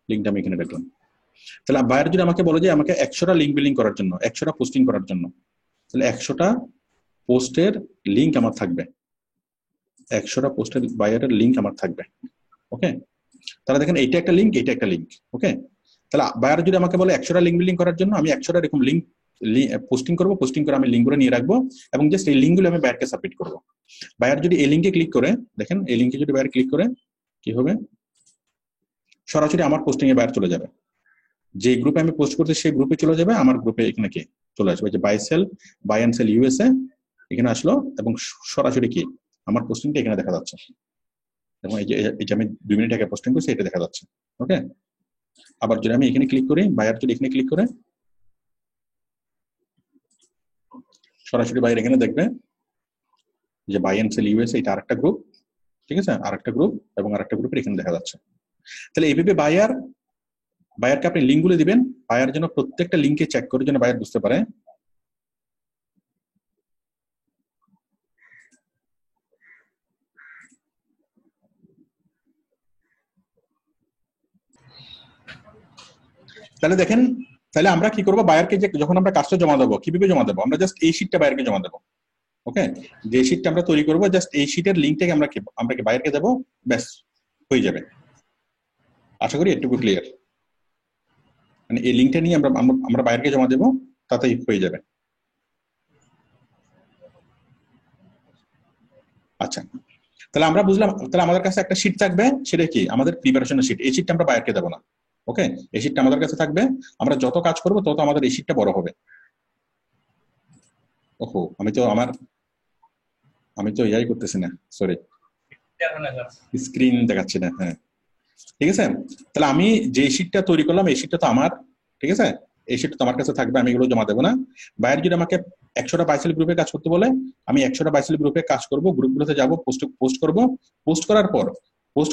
লিঙ্কটা আমি এখানে রাখলাম। তাহলে বায়ার যদি আমাকে বলে যে আমাকে 100টা লিঙ্ক বিলিং করার জন্য, 100টা পোস্টিং করার জন্য, তাহলে 100টা পোস্টের লিঙ্ক আমার থাকবে, 100টা পোস্টের বায়ারের লিঙ্ক আমার থাকবে। ওকে, তাহলে দেখেন এইটা একটা লিঙ্ক, এইটা একটা লিঙ্ক। ওকে, তাহলে বায়ার যদি আমাকে বলে 100টা লিঙ্ক বিলিং করার জন্য, আমি 100টা এরকম লিঙ্ক পোস্টিং করবো, পোস্টিং করে আমি লিঙ্কগুলো নিয়ে রাখবো এবং জাস্ট এই লিঙ্কগুলো আমি বায়ারকে সাবমিট করবো। বায়ার যদি এই লিঙ্কে ক্লিক করে, দেখেন এই লিঙ্কে যদি বায়ার ক্লিক করে, কি হবে, সরাসরি আমার পোস্টিং এ বায়ার চলে যাবে। যে গ্রুপে আমি পোস্ট করতে সেই গ্রুপে চলে যাবে, আমার গ্রুপে এখানে কি চলে আসবে, যে বাই এন্ড সেল ইউএসএ এখানে আসলো এবং সরাসরি কি আমার পোস্টিংটা এখানে দেখা যাচ্ছে, এবং এই যে আমি 2 মিনিট আগে পোস্টিং করছি এটা দেখা যাচ্ছে। ওকে, আবার যদি আমি এখানে ক্লিক করি, বায়ার যদি এখানে ক্লিক করে, সরাসরি বায়ার এখানে দেখবে যে বাই এন্ড সেল ইউএসএ এটা আরেকটা গ্রুপ, ঠিক আছে, আরেকটা গ্রুপ এবং আরেকটা গ্রুপের এখানে দেখা যাচ্ছে। তাহলে এইভাবে বায়ারকে আপনি লিঙ্কগুলো দিবেন, বায়ার যেন প্রত্যেকটা লিঙ্কে চেক করে যেন বায়ার বুঝতে পারে তাহলে দেখেন তাহলে আমরা কি করবো, বায়ারকে যে যখন আমরা কাজটা জমা দেবো, কিভাবে জমা দেবো, আমরা জাস্ট এই শিটটা বায়ারকে জমা দেবো। ওকে, যে শিটটা আমরা তৈরি করবো, জাস্ট এই শিটের লিঙ্কটাকে আমরা কি বায়ারকে দেবো, ব্যাস হয়ে যাবে। আশা করি এটুকু ক্লিয়ার। মানে এই লিঙ্কটা নিয়ে আমরা বায়ারকে জমা দেবো, তাতেই হয়ে যাবে। আচ্ছা, তাহলে আমরা বুঝলাম, তাহলে আমাদের কাছে একটা শিট থাকবে, সেটা কি আমাদের প্রিপারেশনের শিট। এই শিটটা আমরা বায়ারকে দেবো না। ওকে, এই শিটটা আমাদের কাছে থাকবে, আমরা যত কাজ করবো তত আমাদের এই শিটটা বড় হবে। ওহো, আমি তো ইয়াই করতেছি না, সরি, স্ক্রিন দেখাচ্ছি না। হ্যাঁ, ঠিক আছে। তাহলে আমি যে শিটটা তৈরি করলাম, এই শিটটা তো আমার, ঠিক আছে, এই শিটটা তো আমার কাছে থাকবে, আমি এগুলো জমা দেবো না। বায়ার যদি আমাকে 100টা বাইসেল গ্রুপে কাজ করতে বলে, আমি 100টা বাইসেল গ্রুপে কাজ করব, গ্রুপগুলোতে যাবো, পোস্ট করব। পোস্ট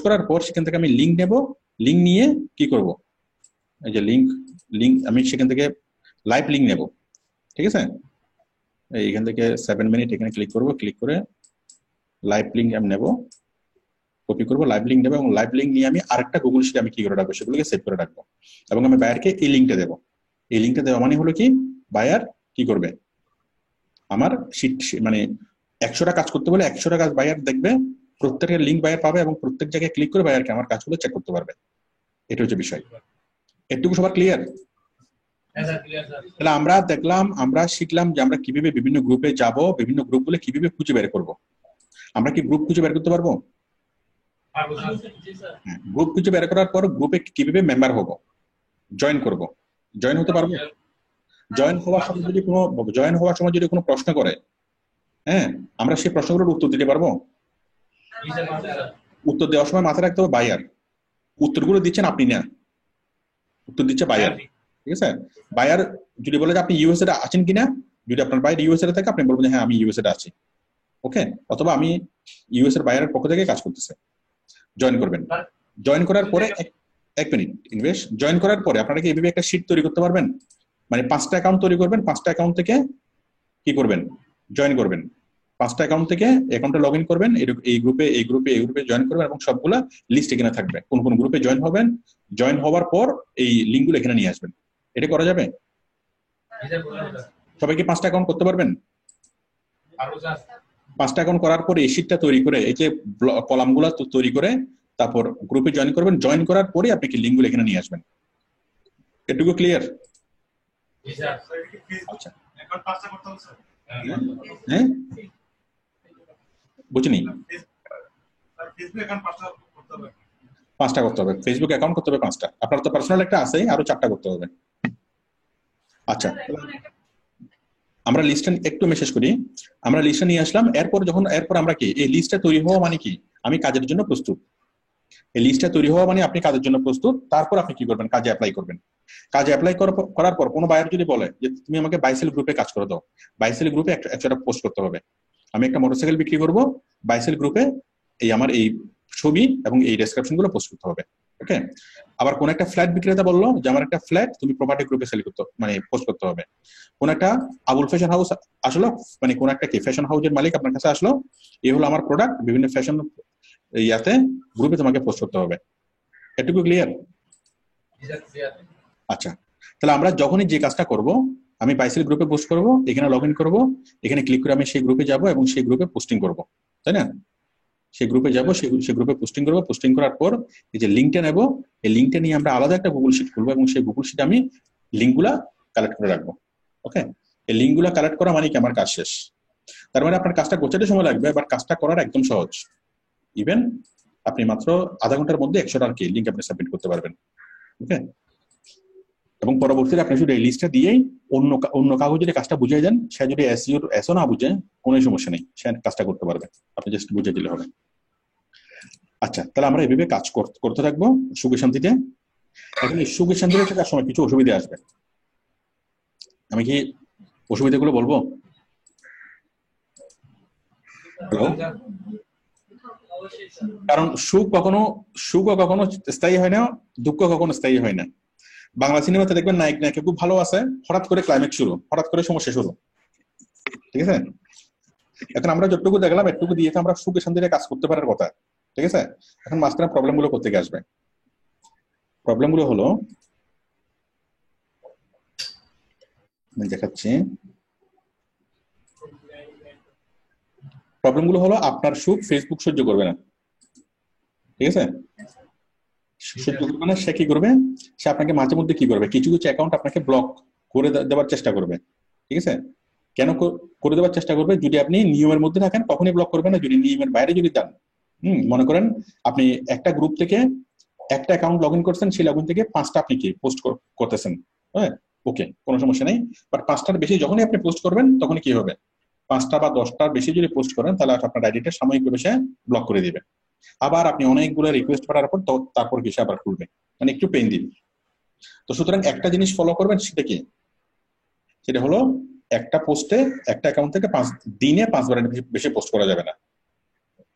করার পর সেখান থেকে আমি লিঙ্ক নেব, লিঙ্ক নিয়ে কি করব, এই যে লিঙ্ক আমি সেখান থেকে লাইভ লিঙ্ক নেব, ঠিক আছে। এইখান থেকে 7 মিনিট এখানে ক্লিক করব, ক্লিক করে লাইভ লিঙ্ক আমি নেব, কপি করবো, লাইভ লিঙ্ক নেবো, এবং লাইভ লিঙ্ক নিয়ে আমি আরেকটা গুগল শিটে আমি কি করে রাখবো, সেগুলোকে সেভ করে রাখবো, এবং আমি বায়ারকে এই লিঙ্কটা দেবো। এই লিঙ্কটা দেওয়া মানে হলো কি, বায়ার কি করবে, আমার শিট মানে 100টা কাজ করতে বলে 100টা কাজ বায়ার দেখবে, প্রত্যেকের লিঙ্ক বায়ার পাবে, এবং প্রত্যেক জায়গায় ক্লিক করে বায়ারকে আমার কাজগুলো চেক করতে পারবে। এটা হচ্ছে বিষয়। এটুকু সবার ক্লিয়ার? তাহলে আমরা দেখলাম, আমরা শিখলাম যে আমরা কিভাবে বিভিন্ন গ্রুপে যাব, বিভিন্ন গ্রুপগুলো কিভাবে খুঁজে বের করব। আমরা কি গ্রুপ খুঁজে বের করতে পারবো? গ্রুপ খুঁজে বের করার পর গ্রুপে কিভাবে মেম্বার হব, জয়েন করব, জয়েন হতে পারবো। জয়েন হওয়ার সময় যদি কোনো প্রশ্ন করে, হ্যাঁ, আমরা সেই প্রশ্নগুলোর উত্তর দিতে পারবো। উত্তর দেওয়ার সময় মাথায় রাখতে হবে বায়ার, উত্তরগুলো দিচ্ছেন আপনি না, উত্তর দিচ্ছে বায়ার, ঠিক আছে। বায়ার যদি বলে যে আপনি ইউএসএ আছেন কিনা, যদি আপনার বাইরে ইউএসএ থাকে, আপনি বলবেন হ্যাঁ আমি ইউএসএ আছি, ওকে, অথবা আমি ইউএসএ বায়ারের পক্ষ থেকে কাজ করতেছে, জয়েন করবেন। জয়েন করার পরে এক মিনিট ইনভেস্ট, জয়েন করার পরে আপনারা কি এইভাবে একটা শিট তৈরি করতে পারবেন, মানে 5টা অ্যাকাউন্ট তৈরি করবেন, 5টা অ্যাকাউন্ট থেকে কি করবেন, জয়েন করবেন, 5টা অ্যাকাউন্ট থেকে অ্যাকাউন্টে লগ ইন করবেন, এই গ্রুপে জয়েন করবেন, এবং সবগুলা লিস্ট এখানে থাকবে, কোন কোন গ্রুপে জয়েন হবেন, জয়েন হওয়ার পর এই লিঙ্কগুলো এখানে নিয়ে আসবেন। এটা করা যাবে? সবাই কি 5টা অ্যাকাউন্ট করতে পারবেন? 5টা অ্যাকাউন্ট করার পরে এই শিটটা তৈরি করে, এই যে কলামগুলো তৈরি করে, তারপর গ্রুপে জয়েন করবেন, জয়েন করার পরে আপনি কি লিঙ্কগুলো এখানে নিয়ে আসবেন। এটুকু ক্লিয়ার? আচ্ছা, হ্যাঁ বুঝিনি। 5টা করতে হবে, ফেসবুক অ্যাকাউন্ট করতে হবে 5টা, আপনার তো পার্সোনাল একটা আছে, আরো 4টা করতে হবে। আচ্ছা, আমরা লিস্টটা একটু মেসেজ করি, আমরা লিস্টটা নিয়ে আসলাম। এরপর আমরা কি, এই লিস্টটা তৈরি হওয়া মানে কি, আমি কাজের জন্য প্রস্তুত। এই লিস্টটা তৈরি হওয়া মানে আপনি কাজের জন্য প্রস্তুত। তারপর আপনি কি করবেন, কাজে অ্যাপ্লাই করবেন। কাজে অ্যাপ্লাই করার পর কোনো বায়ার যদি বলে যে তুমি আমাকে বাইসেল গ্রুপে কাজ করে দাও, বাইসেল গ্রুপে 100টা পোস্ট করতে হবে। আমি একটা মোটরসাইকেল বিক্রি করব, বাইসেল গ্রুপে আমার এই ছবি এবং এই ডেসক্রিপশন গুলো পোস্ট করতে হবে, ওকে। আবার কোন একটা ফ্ল্যাট বিক্রেতা বললো যে আমার একটা ফ্ল্যাট তুমি প্রপার্টি গ্রুপে সেল করতে, মানে পোস্ট করতে হবে। কোন একটা আবুল ফ্যাশন হাউস আসলো, মানে কোন একটা কি ফ্যাশন হাউসের মালিক আপনার কাছে আসলো, এই হলো আমার প্রোডাক্ট, বিভিন্ন ফ্যাশন ইয়াতে গ্রুপে তোমাকে পোস্ট করতে হবে। এটুকু ক্লিয়ার? আচ্ছা, তাহলে আমরা যখনই যে কাজটা করব, আমি বাইসেল গ্রুপে পোস্ট করব, এখানে লগ ইন করবো, এখানে ক্লিক করে আমি সেই গ্রুপে যাব এবং সেই গ্রুপে পোস্টিং করব, তাই না? সেই গ্রুপে যাব, সেই গ্রুপে পোস্টিং করবো, পোস্টিং করার পর এই যে লিঙ্কটা নেব, এই লিঙ্কটা নিয়ে আমরা আলাদা একটা গুগল শিট খুলবো, এবং সেই গুগল শিটে আমি লিঙ্কগুলা কালেক্ট করে রাখবো, ওকে। এই লিঙ্কগুলা কালেক্ট করা মানে কি আমার কাজ শেষ। তার মানে আপনার কাজটা গোছাতে সময় লাগবে, বাট কাজটা করার একদম সহজ। ইভেন আপনি মাত্র আধা ঘন্টার মধ্যে 100টার কি লিঙ্ক আপনি সাবমিট করতে পারবেন, ওকে। এবং পরবর্তীতে আপনি শুধু এই লিস্টটা দিয়েই অন্য কাউকে যদি কাজটা বুঝিয়ে দেন, সে যদি এসও না বুঝে, কোনো সমস্যা নেই, সে কাজটা করতে পারবে, আপনি জাস্ট বুঝিয়ে দিলে হবে। আচ্ছা, তাহলে আমরা এভাবে কাজ করতে থাকবো সুখে শান্তিতে। এখন এই সুখে শান্তিতে থাকার সময় কিছু অসুবিধা আসবে, আমি কি অসুবিধাগুলো বলবো? হ্যালো, কারণ সুখ কখনো স্থায়ী হয় না, দুঃখ কখনো স্থায়ী হয় না। বাংলা সিনেমাতে দেখবেন নায়ক নায়িকা খুব ভালো আছে, হঠাৎ করে ক্লাইম্যাক্স শুরু, হঠাৎ করে সমস্যা শুরু, ঠিক আছে। এখন আমরা যতটুকু দেখলাম এটুকু দিয়ে আমরা সুখে শান্তিতে কাজ করতে পারার কথা, ঠিক আছে। এখন মাঝখানে প্রবলেম গুলো কোথেকে আসবে? প্রবলেম গুলো হলো, আমি দেখাচ্ছি। প্রবলেমগুলো হলো আপনার সুখ ফেসবুক সহ্য করবে না, ঠিক আছে? সহ্য করবে না, সে কি করবে, সে আপনাকে মাঝে মধ্যে কি করবে, কিছু কিছু অ্যাকাউন্ট আপনাকে ব্লক করে দেওয়ার চেষ্টা করবে, ঠিক আছে? কেন করে দেওয়ার চেষ্টা করবে? যদি আপনি নিয়মের মধ্যে থাকেন তখনই ব্লক করবে না, যদি নিয়মের বাইরে যদি যান, মনে করেন আপনি একটা গ্রুপ থেকে একটা অ্যাকাউন্ট লগ ইন করছেন, সেই লগ ইন থেকে 5টা আপনি কি পোস্ট করতেছেন, হ্যাঁ, ওকে, কোনো সমস্যা নেই। বাট 5টার বেশি যখনই আপনি পোস্ট করবেন তখনই কি হবে, 5টা বা 10টার বেশি যদি পোস্ট করেন তাহলে আপনার আইডিটা সাময়িকভাবে সে ব্লক করে দিবে। আবার আপনি অনেকগুলো রিকোয়েস্ট করার পর তারপর কি সে আবার খুলবে, মানে একটু পেইন দিবে। তো সুতরাং একটা জিনিস ফলো করবেন, সেটা কি, সেটা হলো একটা পোস্টে একটা অ্যাকাউন্ট থেকে দিনে 5বারের বেশি পোস্ট করা যাবে না।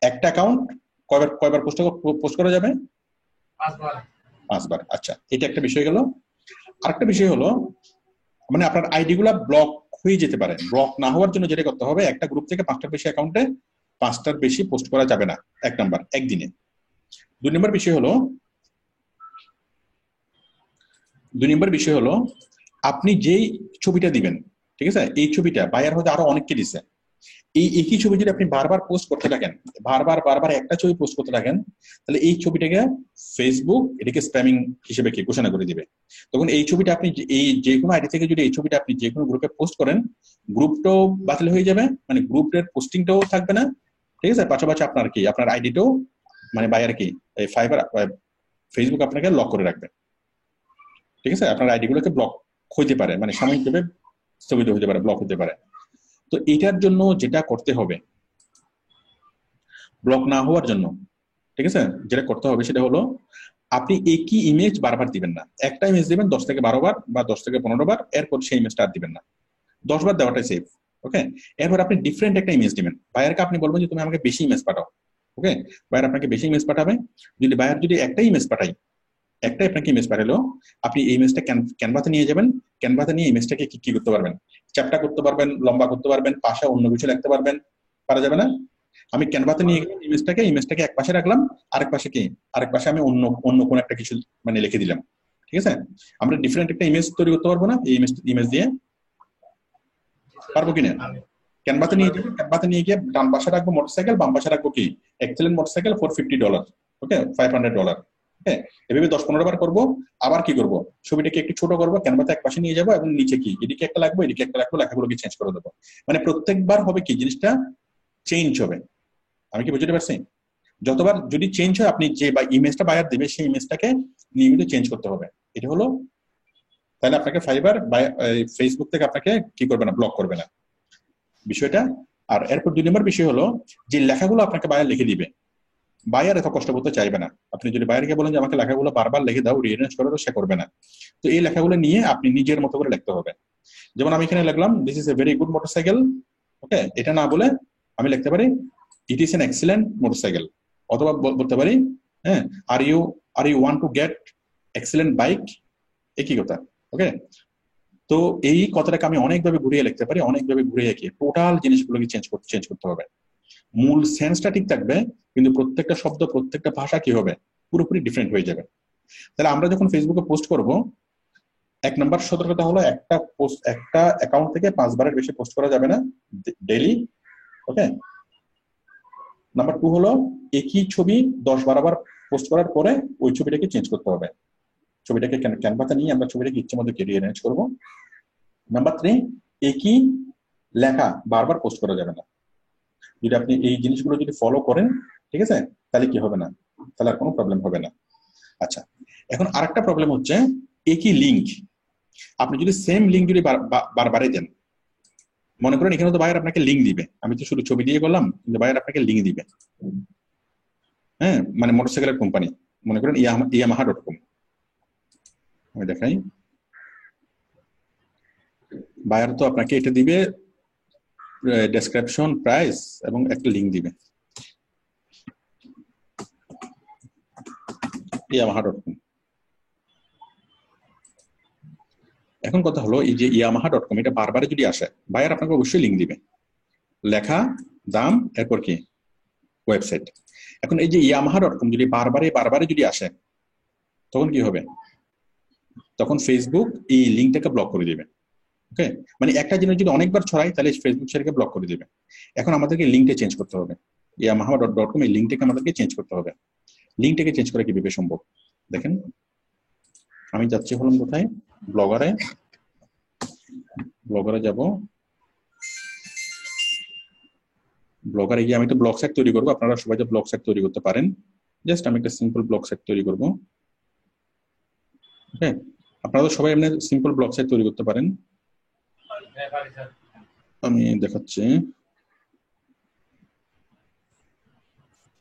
একটা অ্যাকাউন্ট কয়বার পোস্ট করা যাবে? 5 বার। 5বার। আচ্ছা, এটা একটা বিষয় গেল। আরেকটা বিষয় হলো, মানে আপনার আইডি গুলা ব্লক হয়ে যেতে পারে। ব্লক না হওয়ার জন্য যেটা করতে হবে, একটা গ্রুপ থেকে 5টার বেশি অ্যাকাউন্টে 5টার বেশি পোস্ট করা যাবে না, 1 নাম্বার, একদিনে। 2 নম্বর বিষয় হলো আপনি যেই ছবিটা দিবেন, ঠিক আছে, এই ছবিটা বায়ার হয়তো আরো অনেককে দিছে, এই একই ছবি যদি আপনি বারবার পোস্ট করতে থাকেন, বারবার একটা ছবি পোস্ট করতে থাকেন, তাহলে এই ছবিটাকে ফেসবুক এটাকে স্প্যামিং হিসেবে কি ঘোষণা করে দিবে। তখন এই ছবিটা আপনি এই যে কোনো আইডি থেকে যদি এই ছবিটা আপনি যে কোনো গ্রুপে পোস্ট করেন, গ্রুপটাও বাতিল হয়ে যাবে, মানে গ্রুপের পোস্টিংটাও থাকবে না, ঠিক আছে? পাশাপাশি আপনার কি, আপনার আইডিটাও, মানে বায়ার কি, এই ফেসবুক আপনাকে লক করে রাখবে, ঠিক আছে? আপনার আইডি গুলোকে ব্লক হইতে পারে, মানে সাময়িকভাবে স্থগিত হতে পারে, ব্লক হতে পারে। তো এটার জন্য যেটা করতে হবে, ব্লক না হওয়ার জন্য, ঠিক আছে, যেটা করতে হবে সেটা হলো আপনি একই ইমেজ বারবার দিবেন না। একটা ইমেজ দিবেন 10 থেকে 12 বার বা 10 থেকে 15 বার, এরপর সেই ইমেজটা আর দিবেন না। 10 বার দেওয়াটাই সেফ, ওকে? এরপর আপনি ডিফারেন্ট একটা ইমেজ দিবেন, বায়ারকে আপনি বলবেন যে তুমি আমাকে বেশি ইমেজ পাঠাও, ওকে? বায়ার আপনাকে বেশি ইমেজ পাঠাবে। বায়ার যদি একটা ইমেজ পাঠাই, একটাই আপনাকে ইমেজ পাঠালো, আপনি এই ইমেজটা ক্যানভাতে নিয়ে যাবেন। ক্যানভাতে নিয়ে ইমেজটাকে কি করতে পারবেন, চ্যাপ্টা করতে পারবেন, লম্বা করতে পারবেন, পাশে অন্য কিছু লিখতে পারবেন, পারা যাবে না? আমি ক্যানভাতে নিয়ে গেলাম ইমেজটাকে এক পাশে রাখলাম, আরেক পাশে আমি অন্য কোন একটা কিছু মানে লিখে দিলাম, ঠিক আছে? আমরা ডিফারেন্ট একটা ইমেজ তৈরি করতে পারবো না এই ইমেজ দিয়ে? পারবো কিনা? ক্যানভাতে নিয়ে গিয়ে ডান পাশে রাখবো মোটরসাইকেল, বাম পাশে রাখবো কি, এক্সেলেন্ট মোটরসাইকেল ফর $50, ওকে, $500, হ্যাঁ? এভাবে 10-15 বার করবো। আবার কি করবো, ছবিটাকে একটু ছোট করবো, ক্যানভাতে এক পাশে নিয়ে যাবো এবং নিচে কি, এদিকে একটা লাগবো, এদিকে একটা লাগবো, লেখাগুলোকে চেঞ্জ করে দেবো। মানে প্রত্যেকবার হবে কি, জিনিসটা চেঞ্জ হবে। আমি কি বুঝতে পারছি? যতবার যদি চেঞ্জ হয়, আপনি যে বা ইমেজটা বায়ার দিবে সেই ইমেজটাকে নিয়মিত চেঞ্জ করতে হবে। এটা হলো, তাহলে আপনাকে ফেসবুক থেকে আপনাকে কি করবে না, ব্লক করবে না বিষয়টা। আর এরপর 2 নম্বর বিষয় হলো, যে লেখাগুলো আপনাকে বায়ার লিখে দিবে, বায়ার এত কষ্ট করতে চাইবে না। আপনি যদি বায়ারকে বলেন যে আমাকে লেখাগুলো বারবার লিখে দাও, রিঅ্যারেঞ্জ করো, সে করবে না। তো এই লেখাগুলো নিয়ে আপনি নিজের মতো করে লিখতে হবে। যেমন আমি এখানে লিখলাম this is a very good motorcycle, okay? এটা না বলে আমি লিখতে পারি it is an excellent motorcycle, অথবা বলতে পারি, হ্যাঁ, are you want to get excellent bike, একই কথা, ওকে? তো এই কথাটাকে আমি অনেকভাবে ঘুরিয়ে লিখতে পারি, অনেকভাবে ঘুরিয়ে কি টোটাল জিনিসগুলোকে চেঞ্জ করতে হবে। মূল সেন্সটা ঠিক থাকবে, কিন্তু প্রত্যেকটা শব্দ, প্রত্যেকটা ভাষা কি হবে, পুরোপুরি ডিফারেন্ট হয়ে যাবে। তাহলে আমরা যখন ফেসবুকে পোস্ট করব, 1 নম্বর সতর্কতা হলো একটা অ্যাকাউন্ট থেকে 5 বারের বেশি পোস্ট করা যাবে না ডেইলি, ওকে? নাম্বার 2 হলো একই ছবি 10-12 বার পোস্ট করার পরে ওই ছবিটাকে চেঞ্জ করতে হবে। ছবিটাকে ক্যানভাতে নিয়ে আমরা ছবিটাকে ইচ্ছে মতো রিঅ্যারেঞ্জ করবো। নাম্বার 3, একই লেখা বারবার পোস্ট করা যাবে না। যদি আপনি এই জিনিসগুলো যদি ফলো করেন, ঠিক আছে, তাহলে কি হবে না, তাহলে আর কোনো প্রবলেম হবে না। আচ্ছা, এখন আরেকটা প্রবলেম হচ্ছে একই লিঙ্ক, আপনি যদি সেম লিঙ্ক যদি বারবারই দেন, মনে করেন এখানে তো বায়ার আপনাকে লিঙ্ক দিবে, আমি তো শুধু ছবি দিয়ে বললাম, কিন্তু বায়ার আপনাকে লিঙ্ক দিবে, হ্যাঁ, মানে মোটরসাইকেলের কোম্পানি, মনে করেন yamaha.com, আমি দেখাই, বায়ার তো আপনাকে এটা দিবে, ডেসক্রিপশন, প্রাইস এবং একটা লিঙ্ক দিবে, yamaha.com। এখন কথা হলো, এই যে yamaha.com, এটা বারবার যদি আসে, বায়ার আপনাকে অবশ্যই লিঙ্ক দিবে, লেখা, দাম, এরপর কি, ওয়েবসাইট। এখন এই যে yamaha.com যদি বারবারে যদি আসে, তখন কি হবে, তখন ফেসবুক এই লিঙ্কটাকে ব্লক করে দিবে। ওকে, মানে একটা জিনিস যদি অনেকবার ছড়াই তাহলে ফেসবুক সেটাকে ব্লক করে দেবে। এখন আমাদেরকে লিঙ্কটা চেঞ্জ করতে হবে, yamaha.com এই লিঙ্কটাকে আমাদেরকে চেঞ্জ করতে হবে। লিঙ্কটাকে চেঞ্জ করা কিভাবে সম্ভব দেখেন, আমি যাচ্ছি হলাম কোথায়, ব্লগারে যাব, ব্লগারে গিয়ে আমি তো ব্লগ সাইট তৈরি করবো, আপনারা সবাই যে ব্লগ সাইট তৈরি করতে পারেন, জাস্ট আমি একটা সিম্পল ব্লগ সাইট তৈরি করবো। ওকে, আপনারা তো সবাই এমনি সিম্পল ব্লগ সাইট তৈরি করতে পারেন। আমি দেখাচ্ছি,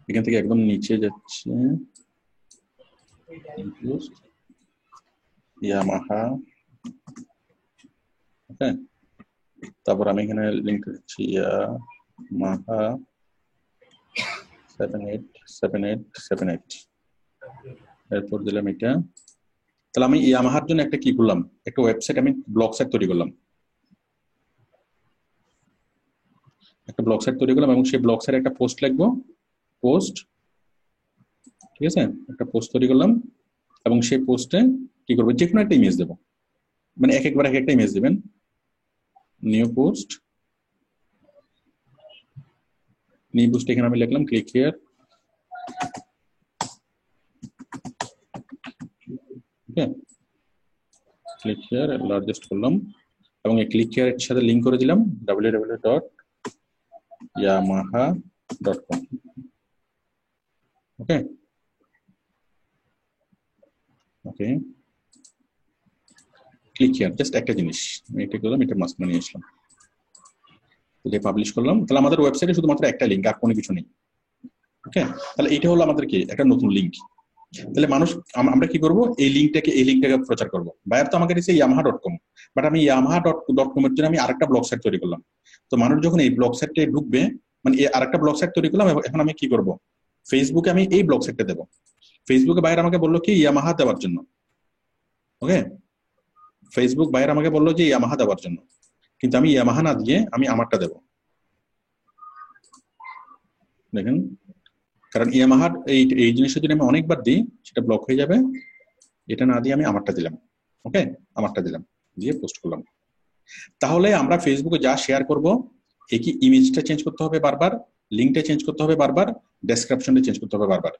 এখান থেকে একদম নিচে যাচ্ছে ইয়ামাহা, ওকে, তারপর আমি এখানে লিংক দিচ্ছি ইয়ামাহা 787878, এরপর দিলাম এটা। তাহলে আমি ইয়ামাহার জন্য একটা কি করলাম, একটা ওয়েবসাইট, আমি ব্লগ সাইট তৈরি করলাম, একটা ব্লগ সাইট তৈরি করলাম এবং সেই ব্লগ সাইটে একটা পোস্ট লিখবো, পোস্ট, ঠিক আছে, একটা পোস্ট তৈরি করলাম এবং সেই পোস্টে কি করবো, যে কোনো একটা ইমেজ দেবো, মানে একবার এক একটা ইমেজ দিবেন, নিউ পোস্ট, এখানে আমি লিখলাম click here, okay, click here largest করলাম এবং এই ক্লিক হিয়ার এর সাথে লিংক করে দিলাম www.yamaha.com, okay, okay, click here, just একটা জিনিস আমি এটা করলাম, এটা মাস্ক নিয়ে আসলাম, এটা পাবলিশ করলাম। তাহলে আমাদের ওয়েবসাইটে শুধুমাত্র একটা লিংক, আর কোনো কিছু নেই। ওকে, তাহলে এটা হলো আমাদের কি একটা নতুন লিংক। তাহলে মানুষ, আমরা কি করব, এই লিংকটাকে প্রচার করব। বায়ার তো আমাকে দিয়েছে yamaha.com, বাট আমি yamaha.com এর জন্য আমি আরেকটা ব্লগ সাইট তৈরি করলাম। তো মানুষ যখন এই ব্লগ সাইটে ঢুকবে, মানে আরেকটা ব্লগ সাইট তৈরি করলাম, এখন আমি কি করব, ফেসবুকে আমি এই ব্লগ সাইটটা দেবো। ফেসবুকে বায়ার আমাকে বললো কি ইয়ামাহা দেওয়ার জন্য, ওকে, ফেসবুক বায়ার আমাকে বললো যে ইয়ামাহা দেওয়ার জন্য, কিন্তু আমি ইয়ামাহা না দিয়ে আমি আমারটা দেব। দেখেন, কারণ ইয়ামাহার এই জিনিসটা যদি আমি অনেকবার দিই সেটা ব্লক হয়ে যাবে, এটা না দিয়ে আমি আমারটা দিলাম, ওকে, আমারটা দিলাম, দিয়ে পোস্ট করলাম। তাহলে আমরা ফেসবুকে যা শেয়ার করব, একই ইমেজটা চেঞ্জ করতে হবে বারবার, লিঙ্কটা চেঞ্জ করতে হবে বারবার, ডেসক্রিপশনটা চেঞ্জ করতে হবে বারবার।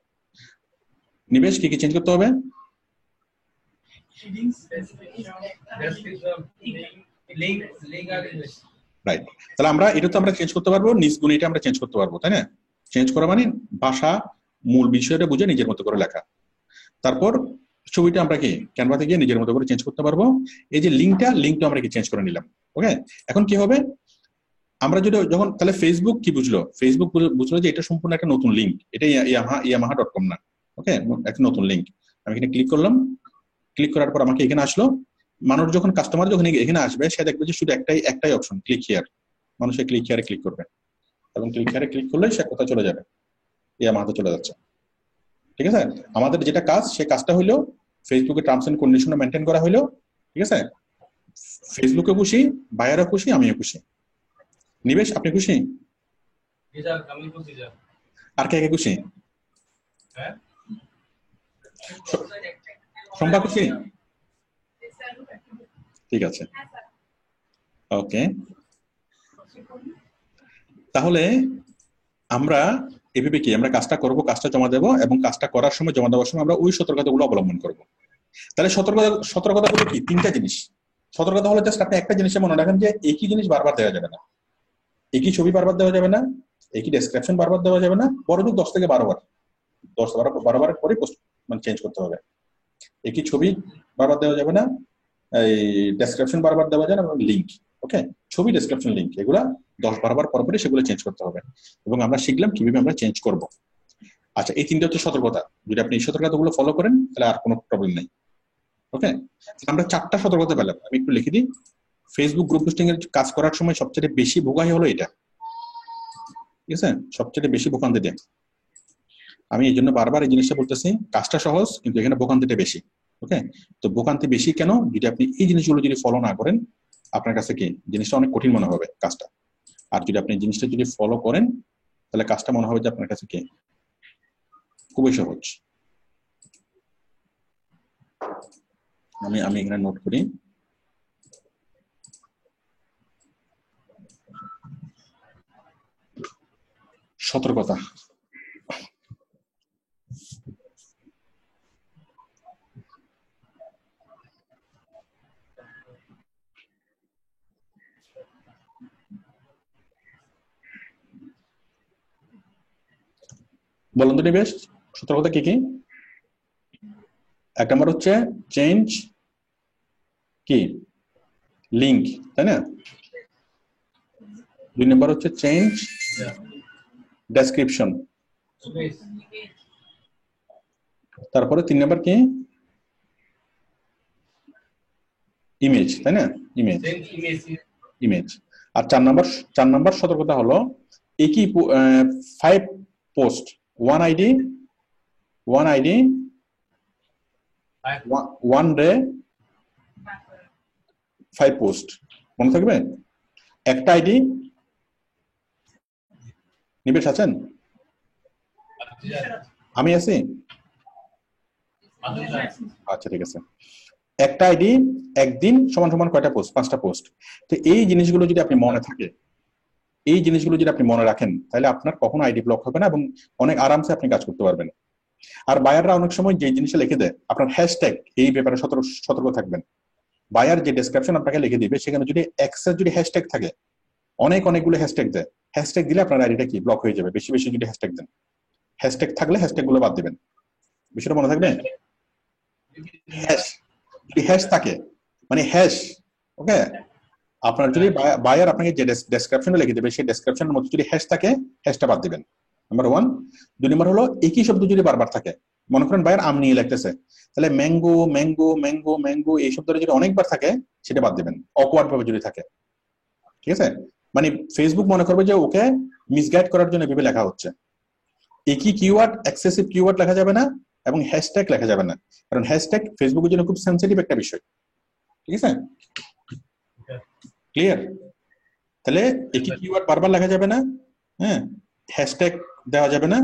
নিবেশ কি কি চেঞ্জ করতে হবে? রাইট, তাহলে আমরা এটা তো আমরা চেঞ্জ করতে পারবো, নিজ গুণ এটা আমরা চেঞ্জ করতে পারবো, তাই না? চেঞ্জ করা মানে ভাষা, মূল বিষয়টা বুঝে নিজের মতো করে লেখা। তারপর ছবিটা আমরা কি ক্যানভাতে গিয়ে নিজের মতো করে চেঞ্জ করতে পারবো। এই যে লিঙ্কটা আমরা কি চেঞ্জ করে নিলাম, ওকে। এখন কি হবে, আমরা যদি যখন, তাহলে ফেসবুক কি বুঝলো, ফেসবুক বুঝলো যে এটা সম্পূর্ণ একটা নতুন লিঙ্ক, এটা yamaha.com না, ওকে, একটা নতুন লিঙ্ক। আমি এখানে ক্লিক করলাম, ক্লিক করার পর আমাকে এখানে আসলো। মানুষ যখন, কাস্টমার যখন এখানে আসবে, সে দেখবে যে শুধু একটাই অপশন, ক্লিক হিয়ার। মানুষের ক্লিক হিয়ারে ক্লিক করবে এবং ক্লিক হিয়ারে ক্লিক করলে সে কোথায় চলে যাবে, ইয়ামাহাতে চলে যাচ্ছে। ঠিক আছে, আমাদের যেটা কাজ, সে কাজটা হইলো ফেসবুকে টার্মস এন্ড কন্ডিশন মেনটেন করা হইলো, ঠিক আছে। ফেসবুকে খুশি, বায়ারও খুশি, আমিও খুশি। নিবেশ আপনি খুশি? আর কে কে খুশি? শম্পা খুশি? ঠিক আছে, ওকে। তাহলে আমরা এভাবে কি আমরা কাজটা করব, কাজটা জমা দেবো এবং কাজটা করার সময়, জমা দেওয়ার সময় আমরা ওই সতর্কতাগুলো অবলম্বন করব। তাহলে সতর্কতাগুলো কি? তিনটা জিনিস। সতর্কতা হলো জাস্ট আপনি একটা জিনিসে মনে রাখেন যে একই জিনিস বারবার দেওয়া যাবে না, একই ছবি বারবার দেওয়া যাবে না, একই ডেসক্রিপশন বারবার দেওয়া যাবে না, বরং 10 থেকে 12 বার, 12 পরে পোস্ট মানে চেঞ্জ করতে হবে। একই ছবি বারবার দেওয়া যাবে না, এই ডেসক্রিপশন বারবার দেওয়া যাবে না, লিঙ্ক, ওকে, ছবি, ডেসক্রিপশন, লিঙ্ক, এগুলা 10-12 বার পর পরে সেগুলো চেঞ্জ করতে হবে। এবং আমরা শিখলাম কিভাবে আমরা চেঞ্জ করব। আচ্ছা, এই তিনটা হচ্ছে সতর্কতা। যদি আপনি এই সতর্কতাগুলো ফলো করেন তাহলে আর কোনো প্রবলেম নেই, ওকে। আমরা 4টা সতর্কতা পেলাম, আমি একটু লিখে দিই। ফেসবুক গ্রুপ পোস্টিং এর কাজ করার সময় সবচেয়ে বেশি ভোগাই হলো এটা, ঠিক আছে, সবচেয়ে বেশি ভোগান্তি দেয়। আমি এই জন্য বারবার এই জিনিসটা বলতেছি, কাজটা সহজ কিন্তু এখানে ভোগান্তিটা বেশি, ওকে। তো ভোগান্তি বেশি কেন? যদি আপনি এই জিনিসগুলো যদি ফলো না করেন, আপনার কাছে কি জিনিসটা অনেক কঠিন মনে হবে কাজটা। আর যদি আপনি জিনিসটা যদি ফলো করেন তাহলে কাজটা মনে হবে যে আপনার কাছে কি খুবই সহজ। আমি এখানে নোট করি, সতর্কতা। বলুন তো নিবেশ, সতর্কতা কি কি? এক নম্বর হচ্ছে চেঞ্জ কি লিঙ্ক, তাই না? 2 নম্বর হচ্ছে চেঞ্জ ডেসক্রিপশন, তারপরে 3 নম্বর কি ইমেজ, তাই না? Image image. আর 4 নম্বর সতর্কতা হলো একই 5 post, one ID 1 day 5 post. মনে থাকবে? একটা আইডি, নিবেশ আছেন? আমি আছি? আচ্ছা ঠিক আছে। একটা আইডি একদিন সমান সমান কয়টা পোস্ট? 5টা পোস্ট। তো এই জিনিসগুলো যদি আপনি মনে থাকে, এই জিনিসগুলো যদি আপনি মনে রাখেন, তাহলে আপনার কখনো আইডি ব্লক হবে না এবং অনেক আরামসে আপনি কাজ করতে পারবেন। আর বায়াররা অনেক সময় যে জিনিসটা লিখে দেয়, আপনার হ্যাশট্যাগ এই ব্যাপারে সতর্ক থাকবেন। বায়ার যে ডেসক্রিপশন আপনাকে লিখে দিবে, সেখানে যদি এক্সেস যদি হ্যাশট্যাগ থাকে, অনেকগুলো হ্যাশট্যাগ দেয়, হ্যাশট্যাগ দিলে আপনার আইডিটা কি ব্লক হয়ে যাবে। বেশি যদি হ্যাশট্যাগ দেন, হ্যাশট্যাগ থাকলে হ্যাশট্যাগ গুলো বাদ দিবেন। বিষয়টা মনে থাকবে? হ্যাশ যদি হ্যাশ থাকে, মানে হ্যাশ, ওকে, আপনার যদি বায়ার আপনাকে যে ডেসক্রিপশনে লিখে দেবে, সেই ডেসক্রিপশনের মধ্যে যদি হ্যাশ থাকে, হ্যাশটা বাদ দিবেন, নাম্বার 1। 2 নম্বর হলো একই শব্দ যদি বারবার থাকে, মনে করেন বায়ার আম নিয়ে লিখতেছে, তাহলে ম্যাঙ্গো ম্যাঙ্গো ম্যাঙ্গো ম্যাঙ্গো এই শব্দটা যদি অনেকবার থাকে, সেটা বাদ দিবেন, অকওয়ার্ড ভাবে যদি থাকে। ঠিক আছে? মানে ফেসবুক মনে করবে যে ওকে মিসগাইড করার জন্য এভাবে লেখা হচ্ছে। একই কিওয়ার্ড, এক্সেসিভ কিওয়ার্ড লেখা যাবে না এবং হ্যাশট্যাগ লেখা যাবে না, কারণ হ্যাশট্যাগ ফেসবুকের জন্য খুব সেনসিটিভ একটা বিষয়। ঠিক আছে? ক্লিয়ার? তাহলে একই কিওয়ার্ড বারবার লেখা যাবে না, হ্যাঁ, হ্যাশট্যাগ দেওয়া যাবে না।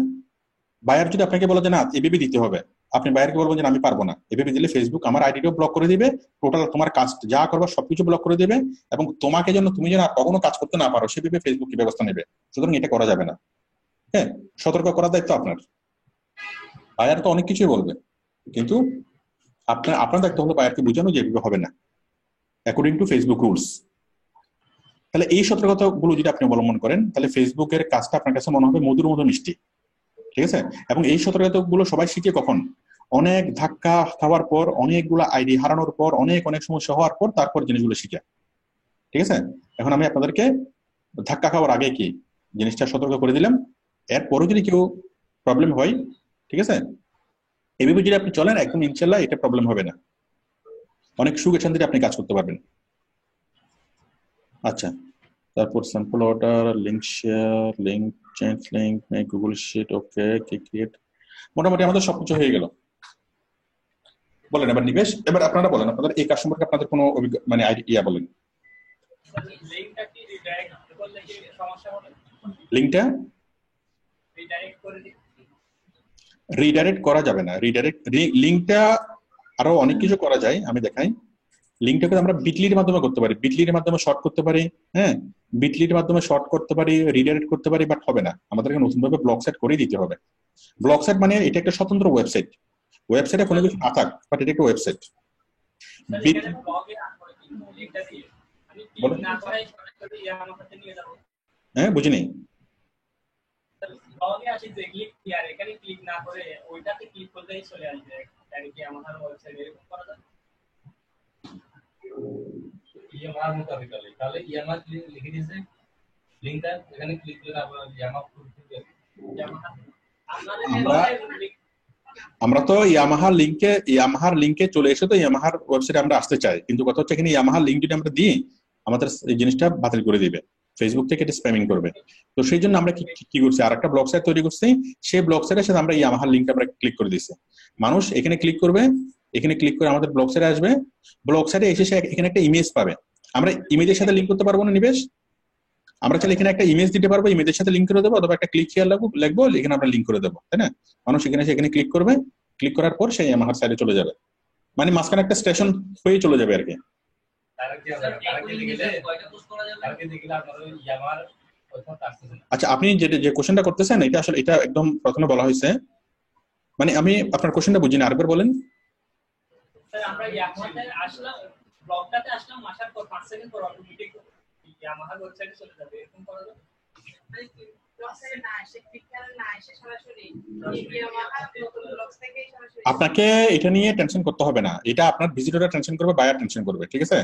বায়ার যদি আপনাকে বলে যে না এভাবে দিতে হবে, আপনি বায়ারকে বলবেন যে আমি পারবো না, এভাবে দিলে ফেসবুক আমার আইডিটাও ব্লক করে দিবে, টোটাল তোমার কাজ যা করবা সবকিছু ব্লক করে দিবে, এবং তোমাকে যেন তুমি যেন কখনো কাজ করতে না পারো সেভাবে ফেসবুক কি ব্যবস্থা নেবে। সুতরাং এটা করা যাবে না। হ্যাঁ, সতর্ক করার দায়িত্ব আপনার। বায়ার তো অনেক কিছুই বলবে, কিন্তু আপনার দায়িত্ব হলো বায়ারকে বোঝানো যে এগুলো হবে না অ্যাকর্ডিং টু ফেসবুক রুলস। তাহলে এই সতর্কতাগুলো যদি আপনি অবলম্বন করেন, তাহলে ফেসবুকের কাজটা আপনার কাছে মনে হবে মধুর মতো মিষ্টি। ঠিক আছে? এবং এই সতর্কতাগুলো সবাই শিখে কখন? অনেক ধাক্কা খাওয়ার পর, অনেকগুলো আইডি হারানোর পর, অনেক সমস্যা হওয়ার পর, তারপর জিনিসগুলো শিখে। ঠিক আছে? এখন আমি আপনাদেরকে ধাক্কা খাওয়ার আগে কি জিনিসটা সতর্ক করে দিলাম, এরপরও যদি কেউ প্রবলেম হয়, ঠিক আছে, এভাবে যদি আপনি চলেন, একদম ইনশাল্লাহ এটা প্রবলেম হবে না, অনেক সুখে শান্তিতে আপনি কাজ করতে পারবেন। আচ্ছা, তারপর sample order, link share, link change, link make Google sheet, okay, create, মোটামুটি আমাদের সবকিছু হয়ে গেল। বলেন এবার নিবেশ, এবার আপনারা বলেন আপনাদের এই কাজ সম্পর্কে আপনাদের কোনো মানে আইডিয়া বলেন। লিঙ্কটা রিডাইরেক্ট করা যাবে না। লিঙ্কটা আরো অনেক কিছু করা যায়, আমি দেখাই। লিঙ্কটাকে আমরা বিটলির মাধ্যমে করতে পারি, বিটলির মাধ্যমে শর্ট করতে পারি, হ্যাঁ, বিটলির মাধ্যমে শর্ট করতে পারি, রিডাইরেক্ট করতে পারি, বাট হবে না, আমাদেরকে নতুন ভাবে ব্লক সেট করে দিতে হবে। ব্লক সেট মানে এটা একটা স্বতন্ত্র ওয়েবসাইট, ওয়েবসাইটে কোনো কিছু না থাক, বাট এটা একটা ওয়েবসাইট। হ্যাঁ, বুঝিনি। আমরা তো ইয়ামাহার লিঙ্কে চলে এসে তো ইয়ামাহার ওয়েবসাইটে আমরা আসতে চাই, কিন্তু কথা হচ্ছে এখানে ইয়ামাহার লিঙ্ক যদি আমরা দিই, আমাদের এই জিনিসটা বাতিল করে দিবে, ফেসবুক থেকে এটা স্প্যামিং করবে। তো সেই জন্য আমরা কি করছি, আর একটা ব্লগ সাইট তৈরি করছি, সেই ব্লগ সাইটের সাথে আমরা ইয়ামাহার লিঙ্কটা আমরা ক্লিক করে দিচ্ছি। মানুষ এখানে ক্লিক করবে, এখানে ক্লিক করে আমাদের ব্লগ সাইটে আসবে, ব্লগ সাইটে এসে সে এখানে একটা ইমেজ পাবে। আমরা ইমেজের সাথে লিঙ্ক করতে পারবো না নিবেশ? আমরা চাইলে এখানে একটা ইমেজ দিতে পারবো, ইমেজের সাথে লিঙ্ক করে দেবো, অথবা একটা ক্লিক হিয়ার লিখবো, এখানে আমরা লিঙ্ক করে দেবো, তাই না? মানুষ এখানে ক্লিক করবে, ক্লিক করার পর সেই ইয়ামাহার সাইটে চলে যাবে, মানে মাঝখানে একটা স্টেশন হয়ে চলে যাবে আর কি। প্রথমত আসতেছে না। আচ্ছা, আপনি যে কোশ্চেনটা করতেছেন এটা আসলে এটা একদম প্রথমে বলা হয়েছে, মানে আমি আপনার কোশ্চেনটা বুঝিনি, আরেকবার বলেন। স্যার আমরা ইয়ামাহাতে আসলাম, ব্লগটাতে আসলাম, আসার পর 5 সেকেন্ড পর অটোমেটিক ইয়ামাহা ওয়েবসাইটে চলে যাবে, এরকম করা যাবে? ব্লগসাইটে না এসে ক্লিকার না এসে সরাসরি ইয়ামাহা নতুন ব্লগস থেকে সরাসরি আপনাকে এটা নিয়ে টেনশন করতে হবে না, এটা আপনার ভিজিটররা টেনশন করবে, বায়ার টেনশন করবে, ঠিক আছে?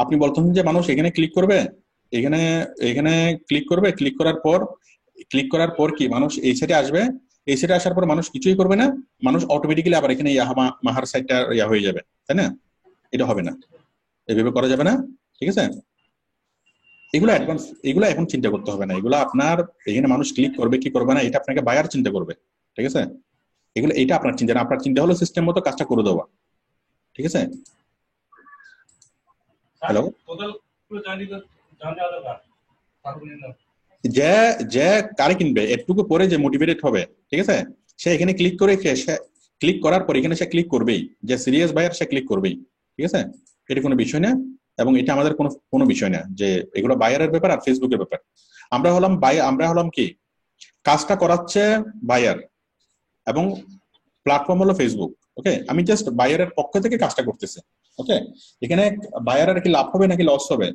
আপনি বলতেন যে মানুষ এখানে ক্লিক করবে, এখানে এখানে ক্লিক করার পর কি মানুষ এই সাইডে আসবে, এই সাইডে আসার পর মানুষ কিছুই করবে না, মানুষ অটোমেটিক্যালি আবার এখানে মাহার সাইডটা হয়ে যাবে, তাই না? এটা হবে না, এভাবে করা যাবে না, ঠিক আছে? এগুলো এখন চিন্তা করতে হবে না, এগুলো আপনার এখানে মানুষ ক্লিক করবে কি করবে না এটা আপনাকে বায়ার চিন্তা করবে, ঠিক আছে? এটা আপনার চিন্তা না, আপনার চিন্তা হলো সিস্টেম মতো কাজটা করে দেওয়া, ঠিক আছে? হ্যালো, টোটাল পুরো জার্নি দেওয়া দরকার সর্বনিম্ন। যে যে কারে কিনবে একটুকু পরে যে মোটিভেটেড হবে, ঠিক আছে, সে এখানে ক্লিক করার পর এখানে সে ক্লিক করবেই, যে সিরিয়াস বায়ার সে ক্লিক করবেই, ঠিক আছে? এটা কোনো বিষয় না, এবং এটা আমাদের কোনো বিষয় না যে এগুলো বায়ারের ব্যাপার আর ফেসবুকের ব্যাপার। আমরা হলাম কি, কাজটা করাচ্ছে বায়ার এবং প্ল্যাটফর্ম হলো ফেসবুক, ওকে? আমি জাস্ট বায়ারের পক্ষ থেকে কাজটা করতেছি, ওকে? এখানে বায়ারের কি লাভ হবে নাকি লস হবে,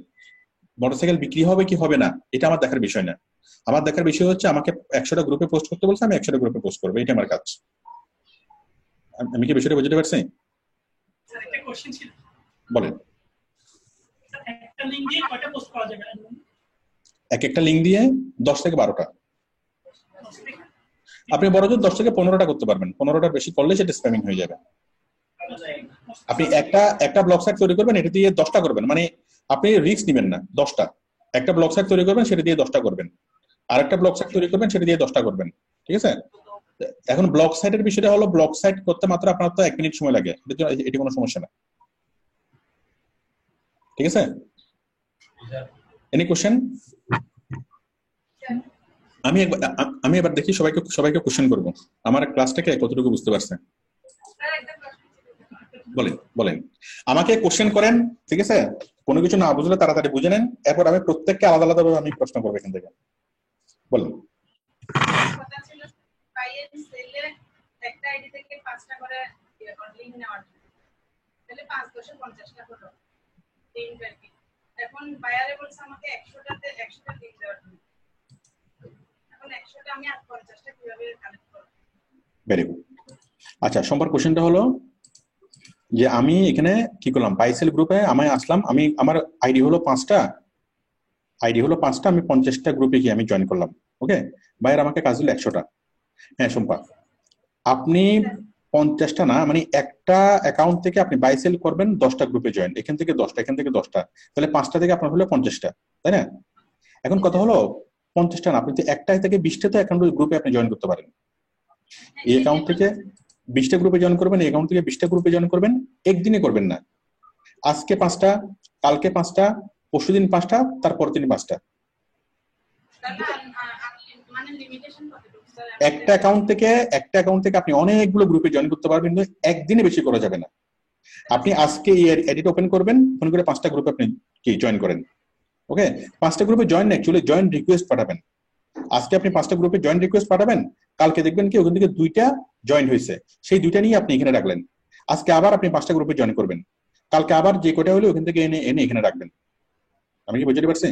মোটরসাইকেল বিক্রি হবে কি হবে না, এটা আমার দেখার বিষয় না। আমার দেখার বিষয় হচ্ছে আমাকে 100টা গ্রুপে পোস্ট করতে বলছে, আমি 100টা গ্রুপে পোস্ট করবো, এটা আমার কাজ। আমি কি বিষয়টা বুঝতে পারছি? স্যার একটা কোশ্চেন ছিল, বলেন। স্যার একটা লিংক দিয়ে কয়টা পোস্ট করা যাবে? একটা লিঙ্ক দিয়ে 10 থেকে 12টা, আপনি বড় জোর 10 থেকে 15টা করতে পারবেন, 15টার বেশি করলে সেটা স্প্যামিং হয়ে যাবে। আপনি একটা ব্লগ সাইট তৈরি করবেন, এটা দিয়ে 10টা করবেন, মানে আপনি রিস্ক নেবেন না। 10টা একটা ব্লগ সাইট তৈরি করবেন, সেটা দিয়ে 10টা করবেন, আর একটা ব্লগ সাইট তৈরি করবেন, সেটা দিয়ে 10টা করবেন, ঠিক আছে? এখন ব্লগ সাইটের বিষয়টা হলো, ব্লগ সাইট করতে মাত্র আপনার তো 1 মিনিট সময় লাগে, এটি কোনো সমস্যা না, ঠিক আছে? Any question? আমি এবার দেখি সবাইকে কোশ্চেন করবো, আমার ক্লাসটাকে কতটুকু বুঝতে পারছেন। বলেন আমাকে কোশ্চেন করেন, ঠিক আছে? কোনো কিছু না বুঝলে তাড়াতাড়ি বুঝে নেন, এরপর আমি প্রত্যেককে আলাদা আলাদা ভাবে আমি প্রশ্ন করবো এখান থেকে। বলেন। কথা ছিল বাইয়ের সেলে একটা আইডি থেকে 5টা করে লিংক নেওয়ার জন্য, তাহলে 5 10 50টা হলো লিংক আর কি। এখন বায়ারে বলছে আমাকে 100টা লিংক দেওয়ার জন্য, এখন 100টা আমি আর 50টা কিভাবে কানেক্ট করব? Very good. আচ্ছা, সোমবার কোশ্চেনটা হলো যে আমি এখানে কি করলাম, বাইসেল গ্রুপে আমি আসলাম, আমার আইডি হলো 5টা, আমি 50টা গ্রুপে গিয়ে আমি জয়েন করলাম, ওকে? বাইরে আমাকে কাজ দিল 100টা। হ্যাঁ সোমবার, আপনি 50টা না, মানে একটা অ্যাকাউন্ট থেকে আপনি বাইসেল করবেন 10টা গ্রুপে জয়েন, এখান থেকে 10টা, এখান থেকে 10টা, তাহলে 5টা থেকে আপনার হলো 50টা, তাই না? এখন কথা হলো 50টা না, আপনি তো একটাই থেকে 20টা তো অ্যাকাউন্ট গ্রুপে আপনি জয়েন করতে পারেন। এই অ্যাকাউন্ট থেকে 20টা গ্রুপে জয়েন করবেন, এই অ্যাকাউন্ট থেকে 20টা গ্রুপে জয়েন করবেন, একদিনে করবেন না। আজকে 5টা, কালকে 5টা, পরশুদিন 5টা, তারপর দিন 5টা। মানে লিমিটেশন কতটুকু স্যার? একটা অ্যাকাউন্ট থেকে আপনি অনেকগুলো গ্রুপে জয়েন করতে পারবেন, কিন্তু একদিনে বেশি করা যাবে না। আপনি আজকে এডিট ওপেন করবেন, ফোন করে 5টা গ্রুপে আপনি কি জয়েন করেন, ওকে? 5টা গ্রুপে জয়েন না, অ্যাকচুয়ালি জয়েন রিকোয়েস্ট পাঠাবেন। আজকে আপনি 5টা গ্রুপে জয়েন রিকোয়েস্ট পাঠাবেন, কালকে দেখবেন কি ওখান থেকে 2টা জয়েন হয়েছে, সেই 2টা নিয়ে আপনি এখানে রাখলেন। আজকে আবার আপনি 5টা গ্রুপে জয়েন করবেন, কালকে আবার যে কটা হলো ওখান থেকে এনে এখানে রাখবেন। আমি কি বুঝতে পারছি?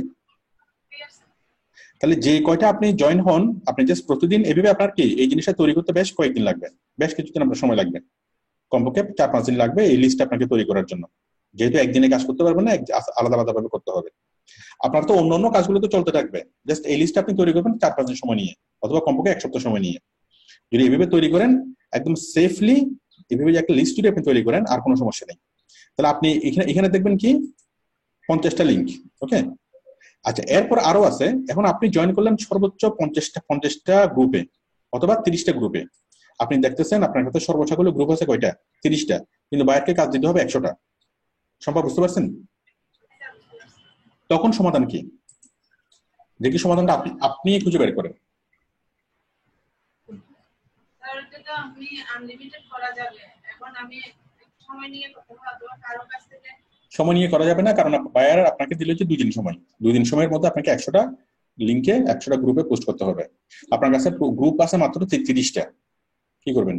তাহলে যে কয়টা আপনি জয়েন হন, আপনি জাস্ট প্রতিদিন এভাবে আপনার কি এই জিনিসটা তৈরি করতে বেশ কয়েকদিন লাগবে, বেশ কিছুদিন আপনার সময় লাগবে, কমপক্ষে 4-5 দিন লাগবে এই লিস্ট আপনাকে তৈরি করার জন্য। যেহেতু একদিনে কাজ করতে পারবেন না, আলাদা আলাদা ভাবে করতে হবে। আপনার তো অন্য কাজগুলো তো চলতে থাকবে, জাস্ট এই লিস্ট আপনি তৈরি করবেন 4-5 দিন সময় নিয়ে, অথবা কমপক্ষে 1 সপ্তাহ সময় নিয়ে। যদি এভাবে তৈরি করেন একদম সেফলি, এভাবে একটা লিস্ট যদি আপনি তৈরি করেন, আর কোনো সমস্যা নেই। তাহলে আপনি এখানে দেখবেন কি 50টা লিঙ্ক, ওকে? আচ্ছা, এরপর আরো আছে। এখন আপনি জয়েন করলেন সর্বোচ্চ 50টা গ্রুপে অথবা 30টা গ্রুপে। আপনি দেখতেছেন আপনার কাছে সর্বোচ্চ গুলো গ্রুপ আছে কয়টা? 30টা, কিন্তু বাইরকে কাজ দিতে হবে 100টা। সম্ভব? বুঝতে পারছেন? তখন সমাধান কি? দেখি সমাধানটা আপনি খুঁজে বের করেন। স্যার এটা আপনি আনলিমিটেড করা যাবে, এখন আমি সময় নিয়ে করতে হবে, কারো কাছ থেকে সময় নিয়ে করা যাবে না, কারণ বায়ার আপনাকে দিলে যে 2 দিন সময়, 2 দিন সময়ের মধ্যে আপনাকে 100টা লিংকে 100টা গ্রুপে পোস্ট করতে হবে। আপনার কাছে গ্রুপ আছে মাত্র 30টা, কি করবেন?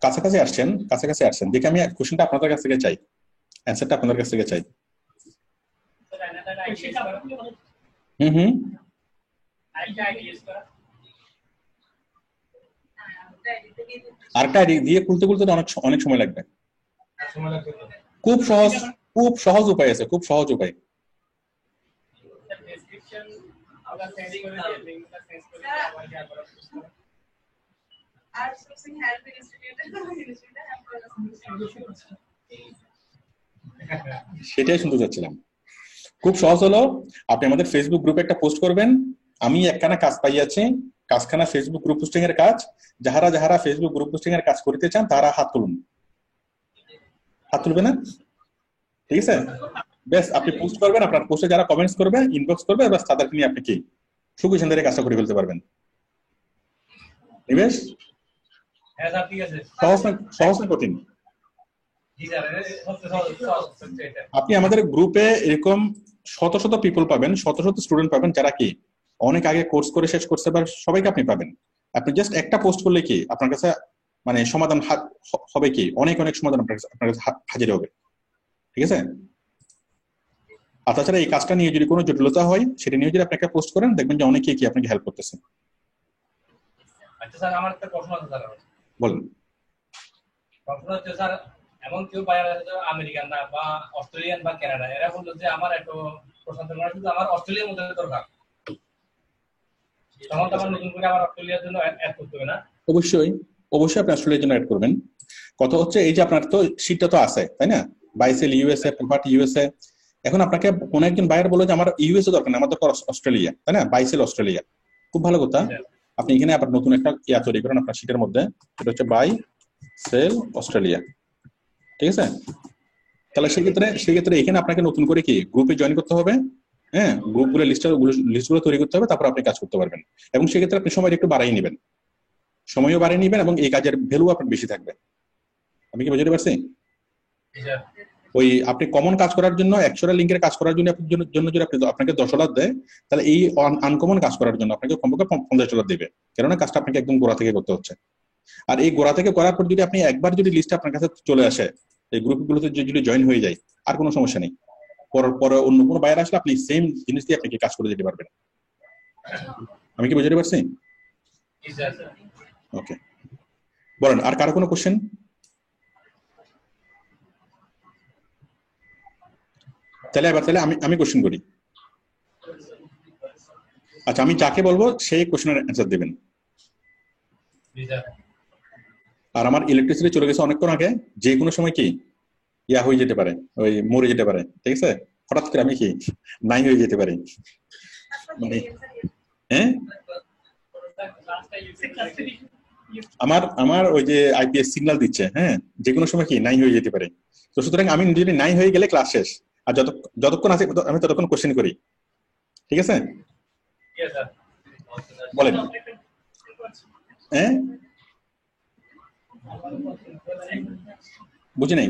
কাছাকাছি আসছেন দেখে আমি কোশ্চেনটা আপনাদের কাছ থেকে চাই, অ্যান্সারটা আপনাদের কাছ থেকে চাই। আরেকটা আইডি দিয়ে খুলতে অনেক সময় লাগবে। খুব সহজ উপায় আছে, খুব সহজ উপায়। সেটাই শুনতে চাচ্ছিলাম। খুব সহজ হলো, আপনি আমাদের ফেসবুক গ্রুপে একটা পোস্ট করবেন, আমি একখানা কাজ পাইয়াছি, কাজখানা ফেসবুক গ্রুপ পোস্টিং এর কাজ। যাহারা ফেসবুক গ্রুপ পোস্টিং এর কাজ করতে চান তারা হাত তুলবে না? ঠিক আছে, বেশ আপনি পোস্ট করবেন, আপনার পোস্টে যারা কমেন্টস করবে, ইনবক্স করবে, বাস তাদেরকে নিয়ে আপনি কি সুখী সুন্দর কাজটা করে ফেলতে পারবেন। নিবেশ সহজ না কঠিন? আপনি আমাদের গ্রুপে এরকম শত শত পিপল পাবেন, শত শত স্টুডেন্ট পাবেন যারা কি অনেক আগে কোর্স করে শেষ করতে পারে, সবাইকে আপনি পাবেন। আপনি জাস্ট একটা পোস্ট করলে কি আপনার কাছে মানে সমাধান হবে, কি অনেক সমাধান আপনার কাছে হাজির হবে। ঠিক আছে, আর তাছাড়া এই কাজটা নিয়ে যদি কোনো জটিলতা হয়, সেটা নিয়ে যদি আপনি একটা পোস্ট করেন, দেখবেন যে অনেকেই কি আপনাকে হেল্প করতেছেন। আচ্ছা স্যার, আমার একটা প্রশ্ন আছে স্যার। বলুন। প্রশ্ন হচ্ছে স্যার, এমন কেউ বায়ার আছে আমেরিকান না বা অস্ট্রেলিয়ান বা কানাডা, এরা বললো যে আমার একটু প্রশ্ন শুধু আমার অস্ট্রেলিয়ার মধ্যে দরকার, তখন তো আমার নতুন করে আবার অস্ট্রেলিয়ার জন্য অ্যাড করতে হবে না? অবশ্যই আপনি অস্ট্রেলিয়ার জন্য অ্যাড করবেন। কথা হচ্ছে এই যে আপনার তো শীটটা তো আছে, তাই না? বাইসেল ইউএসএ, প্রপার্টি ইউএসএ। এখন আপনাকে কোন একজন বায়ার বলে যে আমার ইউএসএ দরকার না, আমার দরকার অস্ট্রেলিয়া, তাই না? বাইসেল অস্ট্রেলিয়া, খুব ভালো কথা। আপনি এখানে আবার নতুন একটা ইয়া তৈরি করেন আপনার শীটের মধ্যে, সেটা হচ্ছে বাই সেল অস্ট্রেলিয়া। ঠিক আছে, তাহলে সেক্ষেত্রে এখানে আপনাকে নতুন করে কি গ্রুপে জয়েন করতে হবে। হ্যাঁ, গ্রুপগুলো লিস্টগুলো তৈরি করতে হবে, তারপর আপনি কাজ করতে পারবেন। এবং সেক্ষেত্রে আপনি সময় একটু বাড়াই নেবেন, সময়ও বাড়িয়ে নেবেন, এবং এই কাজের ভ্যালু আপনার বেশি থাকবে। আমি কি বুঝতে পারছি? ওই আপনি কমন কাজ করার জন্য 100টা লিঙ্কের কাজ করার জন্য যদি আপনাকে $10 দেয়, তাহলে এই আনকমন কাজ করার জন্য আপনাকে কমপক্ষে $50 দেবে, কেননা কাজটা আপনাকে একদম গোড়া থেকে করতে হচ্ছে। আর এই গোড়া থেকে করার পর যদি আপনি একবার যদি লিস্ট আপনার কাছে চলে আসে, এই গ্রুপগুলোতে যদি জয়েন হয়ে যায়, আর কোনো সমস্যা নেই। পরে অন্য কোনো বায়ার আসলে আপনি সেম জিনিস দিয়ে আপনি কাজ করে যেতে পারবেন। আমি কি বুঝতে পারছি? ওকে, বলেন আর কারো কোনো কোশ্চেন? তাহলে আমি কোশ্চেন করি। আচ্ছা, আমি যাকে বলবো সেই কোশ্চেনের অ্যান্সার দেবেন। আর আমার ইলেকট্রিসিটি চলে গেছে অনেকক্ষণ আগে, যে কোনো সময় কি ইয়া হয়ে যেতে পারে, ওই মরে যেতে পারে। ঠিক আছে, হঠাৎ করে আমি কি নাই হয়ে যেতে পারি, মানে হ্যাঁ আমার ওই যে আইপিএস সিগন্যাল দিচ্ছে, হ্যাঁ, যে কোনো সময় কি নাই হয়ে যেতে পারে। তো সুতরাং আমি যদি নাই হয়ে গেলে ক্লাস শেষ, আর যতক্ষণ আছে আমি ততক্ষণ কোশ্চেন করি। ঠিক আছে, বলেন। হ্যাঁ, বুঝি নাই।